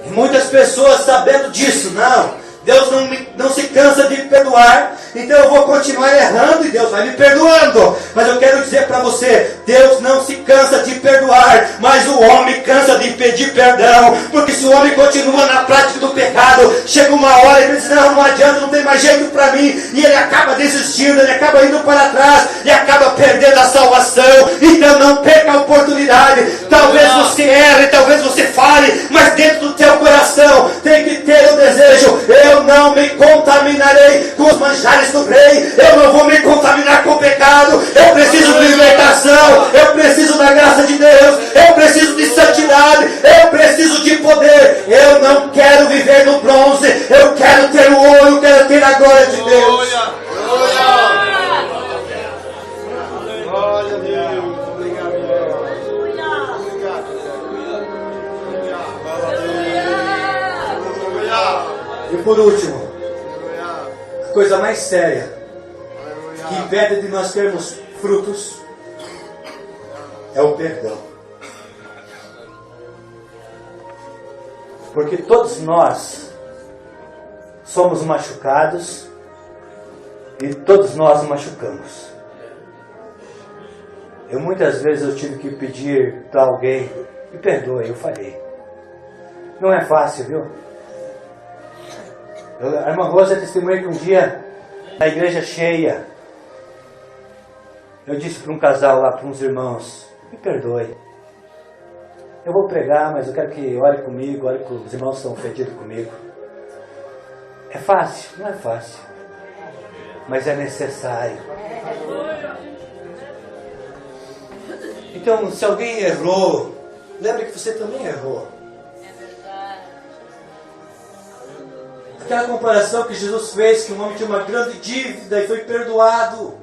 E muitas pessoas sabendo disso, não, Deus não se cansa de perdoar. Então eu vou continuar errando e Deus vai me perdoando. Mas eu quero dizer para você, Deus não se cansa de perdoar, mas o homem cansa de pedir perdão. Porque se o homem continua na prática do pecado, chega uma hora e ele diz, não adianta, não tem mais jeito para mim. E ele acaba desistindo, ele acaba indo para trás e acaba perdendo a salvação. Então não perca a oportunidade. Talvez você erre, talvez você fale, mas dentro do teu coração tem que ter o desejo, eu não me contaminarei com os manjares do rei, eu não vou me contaminar com o pecado, eu preciso de libertação, eu preciso da graça de Deus, eu preciso de santidade, eu preciso de poder, eu não quero viver no bronze, eu quero ter o ouro, eu quero ter a glória de Deus. Glória a Deus. Obrigado, E por último, a coisa mais séria que impede de nós termos frutos é o perdão. Porque todos nós somos machucados e todos nós machucamos. Muitas vezes eu tive que pedir para alguém, me perdoe, eu falhei. Não é fácil, viu? A irmã Rosa testemunhou que um dia, na igreja cheia, eu disse para um casal lá, para uns irmãos, me perdoe. Eu vou pregar, mas eu quero que ore comigo, ore com os irmãos que estão ofendidos comigo. É fácil? Não é fácil. Mas é necessário. Então, se alguém errou, lembre que você também errou. Aquela comparação que Jesus fez, que um homem tinha uma grande dívida e foi perdoado.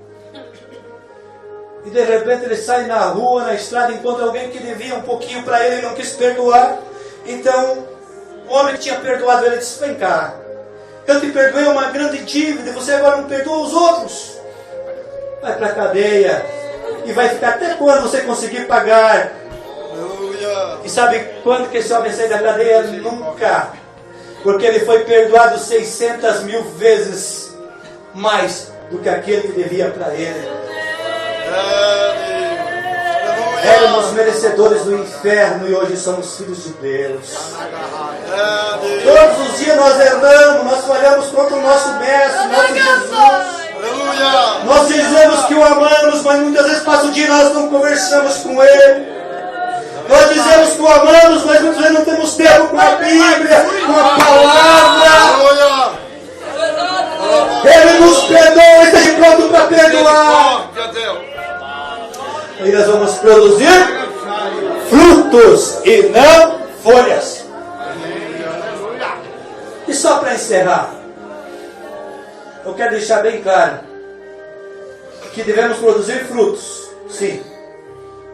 E de repente ele sai na rua, na estrada, encontra alguém que devia um pouquinho para ele e não quis perdoar. Então, o homem que tinha perdoado ele disse, vem cá, eu te perdoei uma grande dívida e você agora não perdoa os outros. Vai para a cadeia e vai ficar até quando você conseguir pagar. E sabe quando que esse homem sai da cadeia? Nunca. Porque ele foi perdoado 600 mil vezes mais do que aquele que devia para ele. Éramos merecedores do inferno e hoje somos filhos de Deus. Todos os dias nós erramos, nós falhamos contra o nosso Mestre, nosso Jesus. Nós dizemos que o amamos, mas muitas vezes passa o dia e nós não conversamos com Ele. Nós dizemos que o amamos, mas muitas vezes não temos tempo com a Bíblia, com a palavra. Ele nos perdoa, esteja pronto para perdoar. E nós vamos produzir frutos e não folhas. E só para encerrar, eu quero deixar bem claro que devemos produzir frutos, sim.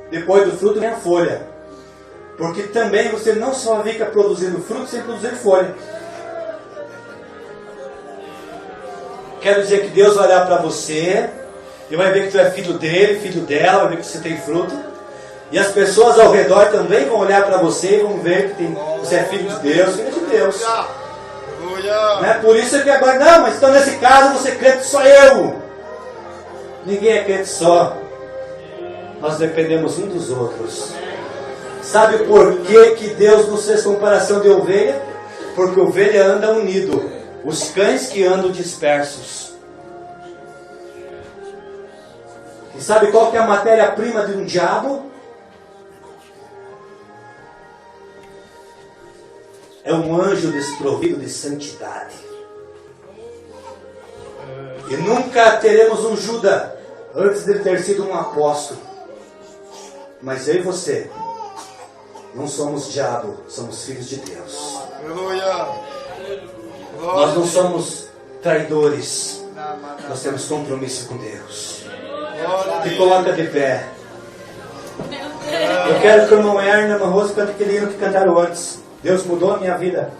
Depois do fruto vem a folha. Porque também você não só fica produzindo frutos sem produzir folha. Quero dizer que Deus vai olhar para você e vai ver que tu é filho dele, filho dela, vai ver que você tem fruto. E as pessoas ao redor também vão olhar para você e vão ver que você é filho de Deus, filho de Deus. Não é por isso que agora, não, mas então nesse caso você é crente só eu. Ninguém é crente só. Nós dependemos uns dos outros. Sabe por que Deus nos fez comparação de ovelha? Porque ovelha anda unido. Os cães que andam dispersos. E sabe qual que é a matéria-prima de um diabo? É um anjo desprovido de santidade. E nunca teremos um Judas antes de ter sido um apóstolo. Mas eu e você não somos diabo, somos filhos de Deus. Nós não somos traidores. Nós temos compromisso com Deus. Te coloca de pé. Eu quero que o irmão Erna e a irmã Rosa cante aquele hino que cantaram antes. Deus mudou a minha vida.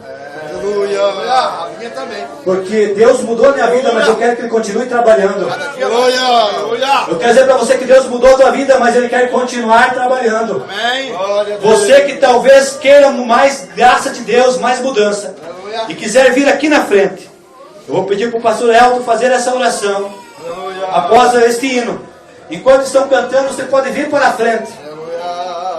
Aleluia. A minha também. Porque Deus mudou a minha vida, mas eu quero que Ele continue trabalhando. Aleluia. Eu quero dizer para você que Deus mudou a tua vida, mas Ele quer continuar trabalhando. Amém. Você que talvez queira mais graça de Deus, mais mudança, e quiser vir aqui na frente, Eu vou pedir para o pastor Elton fazer essa oração após este hino. Enquanto estão cantando, você pode vir para a frente.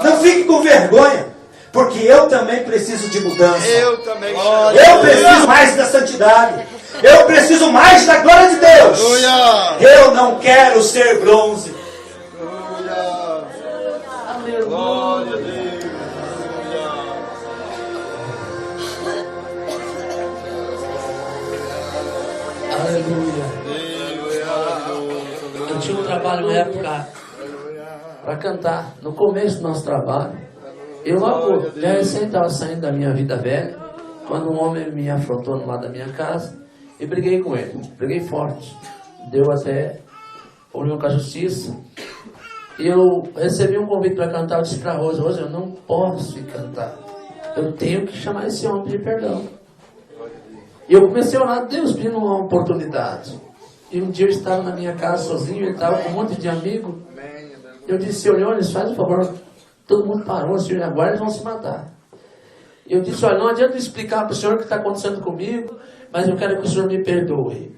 Não fique com vergonha, porque eu também preciso de mudança. Eu também. Eu preciso mais da santidade. Eu preciso mais da glória de Deus. Eu não quero ser bronze. Glória a Deus. Aleluia. Eu tinha um trabalho na época para cantar. No começo do nosso trabalho, eu logo, já recém estava saindo da minha vida velha, quando um homem me afrontou no lado da minha casa e briguei com ele. Briguei forte. Deu até problema com a justiça. E eu recebi um convite para cantar. Eu disse para a Rosa: Rosa, eu não posso ir cantar. Eu tenho que chamar esse homem de perdão. E eu comecei a orar a Deus pedindo uma oportunidade. E um dia eu estava na minha casa sozinho, ele estava com um monte de amigos. Eu disse: Senhor Leones, faz um favor. Todo mundo parou, Senhor, agora eles vão se matar. E eu disse: olha, não adianta explicar para o Senhor o que está acontecendo comigo, mas eu quero que o Senhor me perdoe.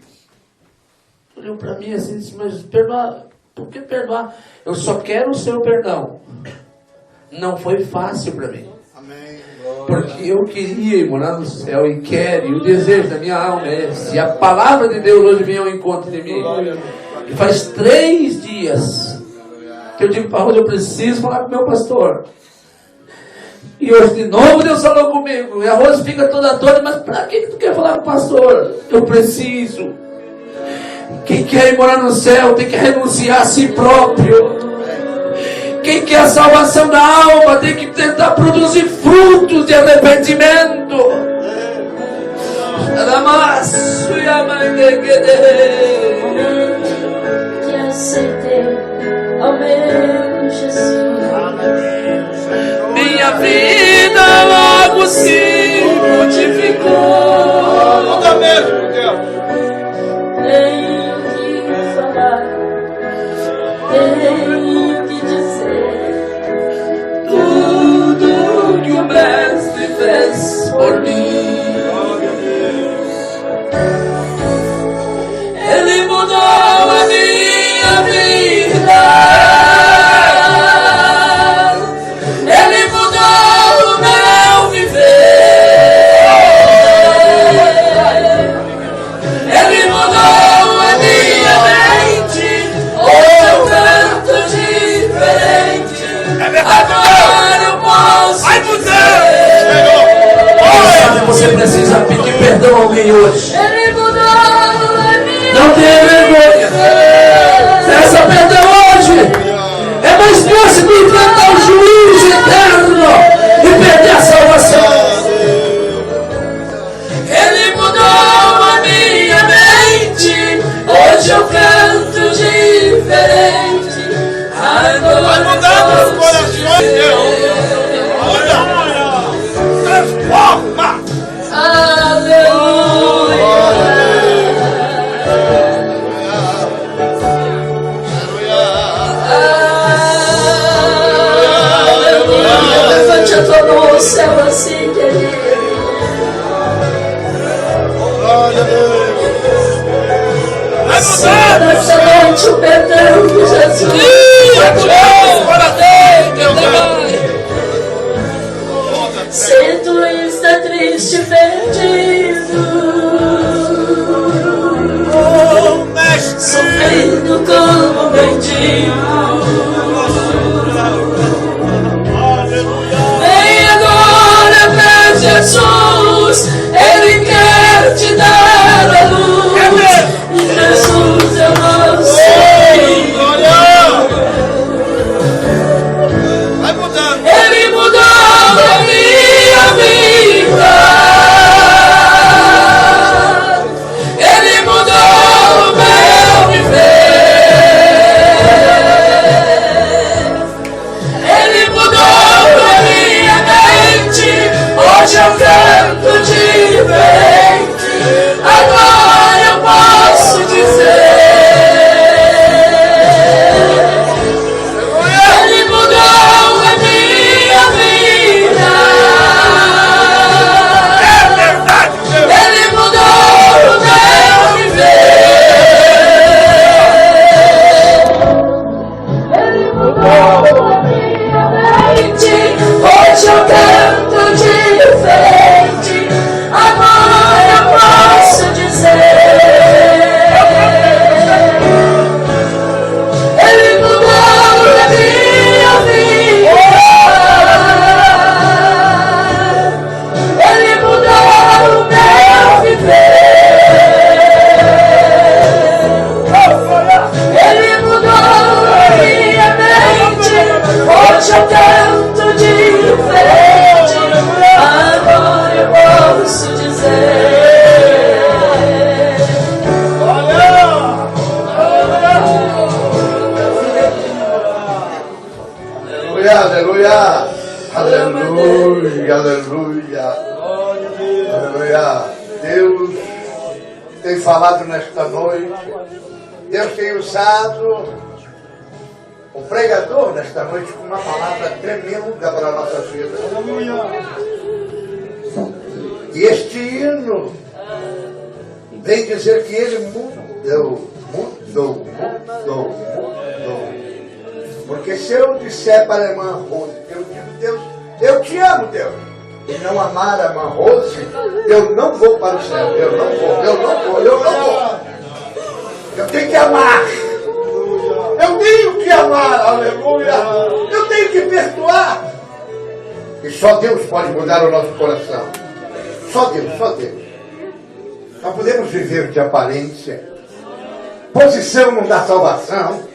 Olhou para mim assim e disse: mas perdoar, por que perdoar? Eu só quero o seu perdão. Não foi fácil para mim. Porque eu queria ir morar no céu e quero, e o desejo da minha alma é esse. E a palavra de Deus hoje vem ao encontro de mim. E faz 3 dias que eu digo para Rosa: eu preciso falar com o meu pastor. E hoje de novo Deus falou comigo. E a Rosa fica toda doida: mas para que tu quer falar com o pastor? Eu preciso. Quem quer ir morar no céu tem que renunciar a si próprio. Quem quer a salvação da alma tem que tentar produzir frutos de arrependimento. Que aceitei ao meu Jesus. Minha vida logo se multiplicou. Manda mesmo, Deus. Tenho que falar, tenho que dizer Tudo que o Mestre fez por mim. Ele mudou a minha vida. Ele mudou o meu viver. Ele mudou a minha mente. Hoje eu canto diferente. Agora eu posso dizer. Sabe, você precisa pedir perdão a alguém hoje. Ele mudou a minha Não tenha vergonha. Peça perdão hoje. É mais fácil de enfrentar o juízo eterno e perder a salvação. Ele mudou a minha mente. Hoje eu canto diferente. Agora Vai mudar meus corações, Deus. Muda. Transforma. Levante a tua mão ao céu assim, querido. Glória a Deus. Vai Sinta mudar. nessa noite o perdão de Jesus. Se tu está triste, perdido, sofrendo como um mendigo, vem agora pra Jesus. Ele quer te dar a luz. Jesus é o nosso Senhor. Vai mudando. Ele mudou a minha vida. Ele mudou o meu viver. Ele mudou a minha mente. Hoje eu canto diferente. Agora eu posso dizer. Ele mudou a minha vida. É verdade, Deus. Ele mudou o meu Aleluia. Aleluia. Deus tem falado nesta noite. Deus tem usado o pregador nesta noite com uma palavra tremenda para a nossa vida. E este hino vem dizer que ele mudou. Porque se eu disser para a irmã Rose, eu digo, Deus, eu te amo, Deus, e não amar a irmã Rose, eu não vou para o céu, eu não vou. Eu tenho que amar. Eu tenho que amar, aleluia. Eu tenho que perdoar. E só Deus pode mudar o nosso coração. Só Deus. Nós podemos viver de aparência. Posição não dá salvação.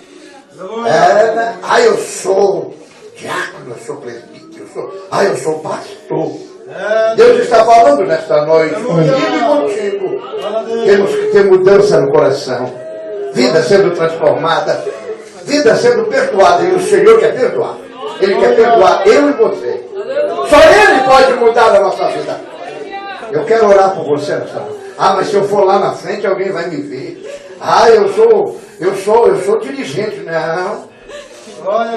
Eu sou diácono, eu sou presbítero, eu sou pastor. Deus está falando nesta noite, comigo e contigo. Temos que ter mudança no coração. Vida sendo transformada, vida sendo perdoada. E o Senhor quer perdoar. Ele quer perdoar eu e você. Só Ele pode mudar a nossa vida. Eu quero orar por você nesta noite. Mas se eu for lá na frente, alguém vai me ver. Eu sou dirigente. Não.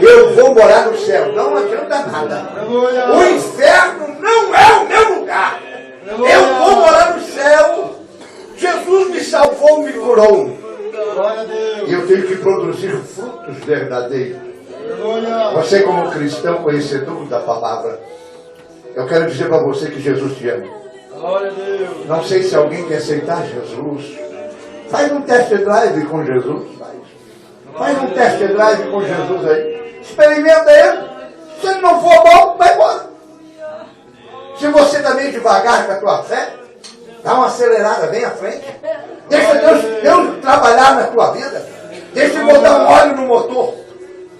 Eu vou morar no céu. Não adianta nada. O inferno não é o meu lugar. Eu vou morar no céu. Jesus me salvou, me curou. E eu tenho que produzir frutos verdadeiros. Você, como cristão conhecedor da palavra, eu quero dizer para você que Jesus te ama. Não sei se alguém quer aceitar Jesus. Faz um test drive com Jesus. Faz um test drive com Jesus aí. Experimenta ele. Se ele não for bom, vai embora. Se você também devagar com a tua fé, dá uma acelerada, vem à frente. Deixa Deus trabalhar na tua vida. Deixa Ele botar um óleo no motor,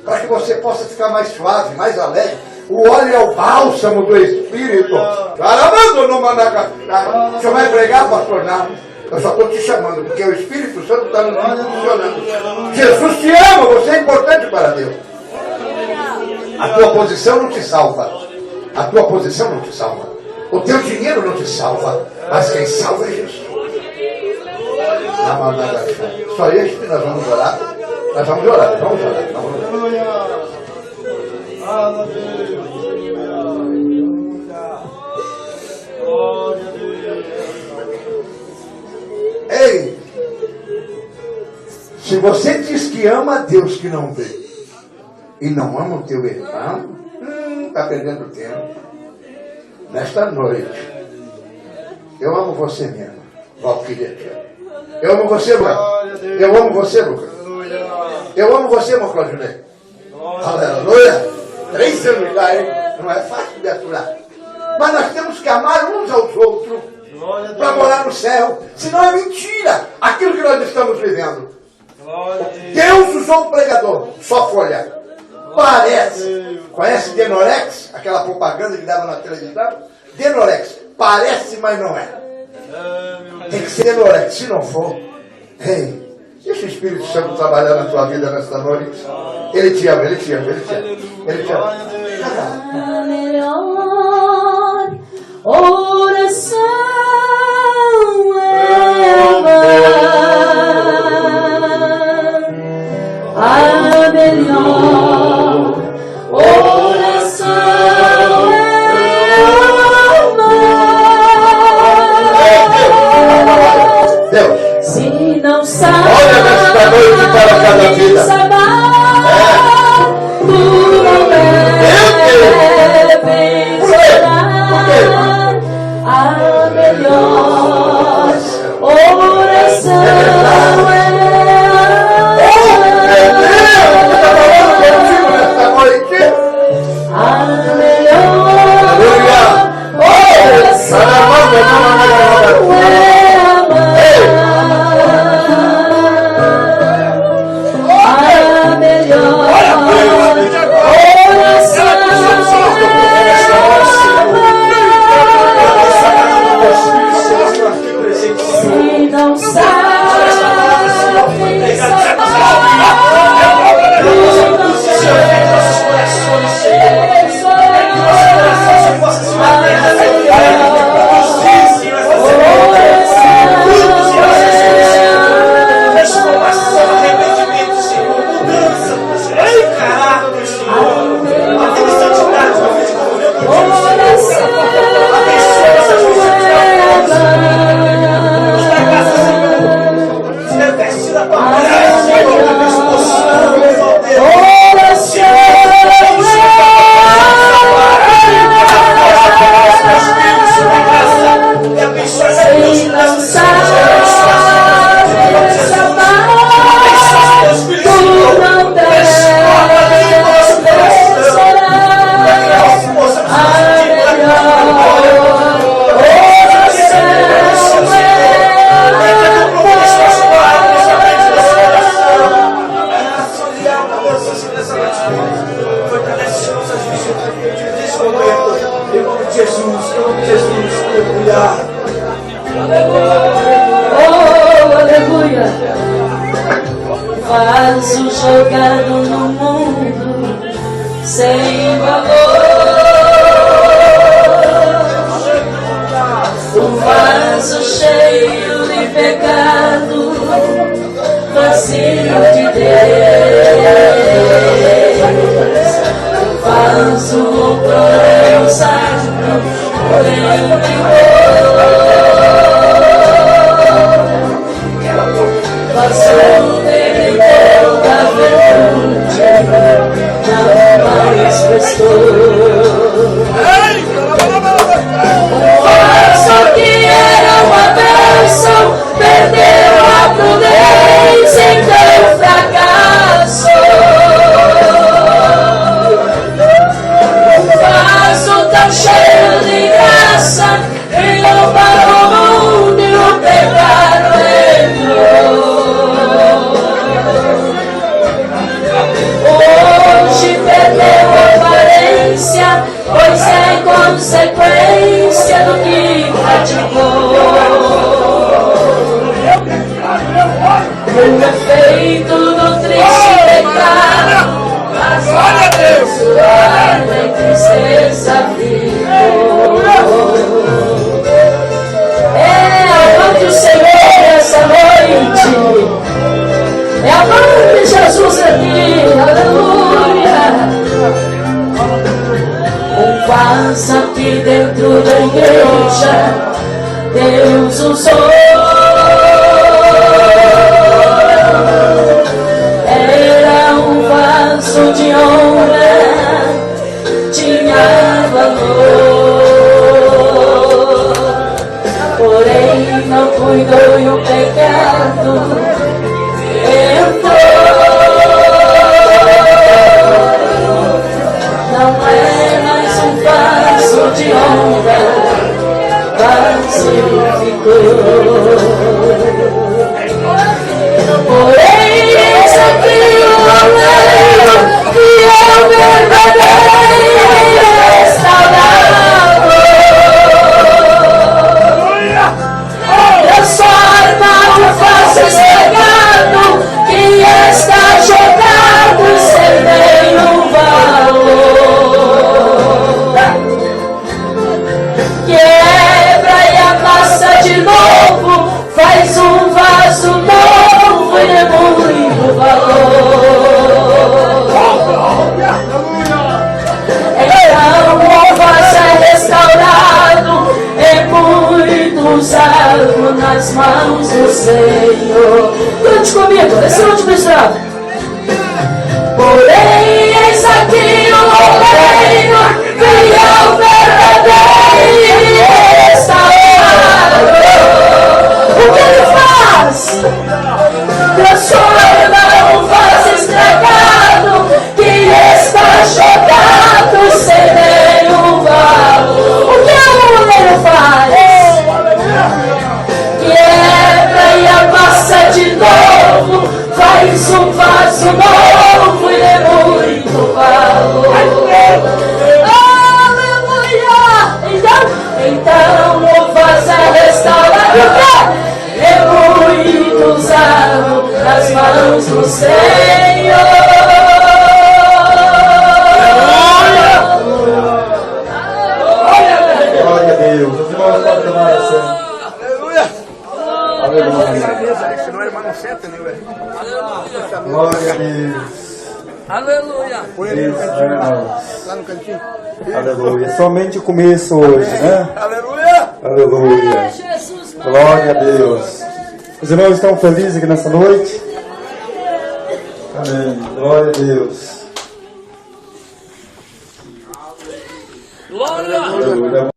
para que você possa ficar mais suave, mais alegre. O óleo é o bálsamo do Espírito. O senhor vai pregar, pastor? Não. Eu só estou te chamando, porque o Espírito Santo está nos funcionando. Jesus te ama, você é importante para Deus. A tua posição não te salva. A tua posição não te salva. O teu dinheiro não te salva. Mas quem salva é Jesus. Só este que nós vamos orar. Vamos orar. Ei, se você diz que ama a Deus que não vê e não ama o teu irmão, está perdendo tempo. Nesta noite, eu amo você mesmo, Valquíria. Eu amo você, Lucas. Eu amo você, Lucas. Eu amo você, meu Claudinei. Aleluia. 3 anos já, hein? Não é fácil de aturar. Mas nós temos que amar uns aos outros para morar no céu. Senão é mentira aquilo que nós estamos vivendo. Deus usou um pregador, só folha. Parece. Conhece Denorex? Aquela propaganda que dava na televisão? Denorex. Parece, mas não é. Tem que ser Denorex. Se não for, deixa o Espírito Santo trabalhar na tua vida nesta noite. Ele te ama, Ele te ama. A melhor oração é amar. A melhor oração é amar. Deus, se não sabe, olha nesta noite para cada vida. A melhor oração Aleluia. Oh, aleluia. Vaso jogado no mundo sem valor. Um vaso cheio de pecado, vazio de Deus. Um vaso louco, santo, porém passou dele toda a virtude, não mais prestou. Vaso que era uma bênção, perdeu a prudência, então fracassou. Vaso tão cheio de graça, brilhou para o mundo e o pecado entrou. Hoje perdeu a aparência, pois é consequência do que praticou. O efeito do triste pecado, mas a abençoada e tristeza ficou. É a mão do Senhor essa noite, é a mão de Jesus aqui, aleluia. Um vaso aqui dentro da igreja, Deus usou. Era um vaso de honra, tinha valor. Porém não cuidou e o pecado entrou. Não é mais um vaso de honra, vazio ficou. Porém eis aqui o oleiro, que é o verdadeiro restaurado. Transforma o vaso estragado, que está jogado sem nenhum valor. Quebra e amassa de novo, faz um vaso novo e é muito valor. Então o vaso é restaurado, é muito usado nas mãos do Senhor. Cante comigo, esse último estrofe. Porém, eis aqui o oleiro, fiel, verdadeiro e restaurado. O que ele faz? Transforma um vaso estragado, que está jogado sem nenhum valor. O que o oleiro faz? Quebra e amassa de novo, faz um vaso novo e é muito valor. Aleluia! Então o vaso é restaurado, é muito usado nas mãos do Senhor. Glória a Deus. Os irmãos podem tomar a Aleluia. Aleluia. Senão a irmã não senta, né, velho? Glória a Deus. Aleluia. Põe ali no Isso, cantinho, irmãos. lá no cantinho. Aleluia. Somente o começo hoje, né? Aleluia! Aleluia. Glória a Deus. Os irmãos estão felizes aqui nessa noite? Amém. Glória a Deus. Glória. Aleluia.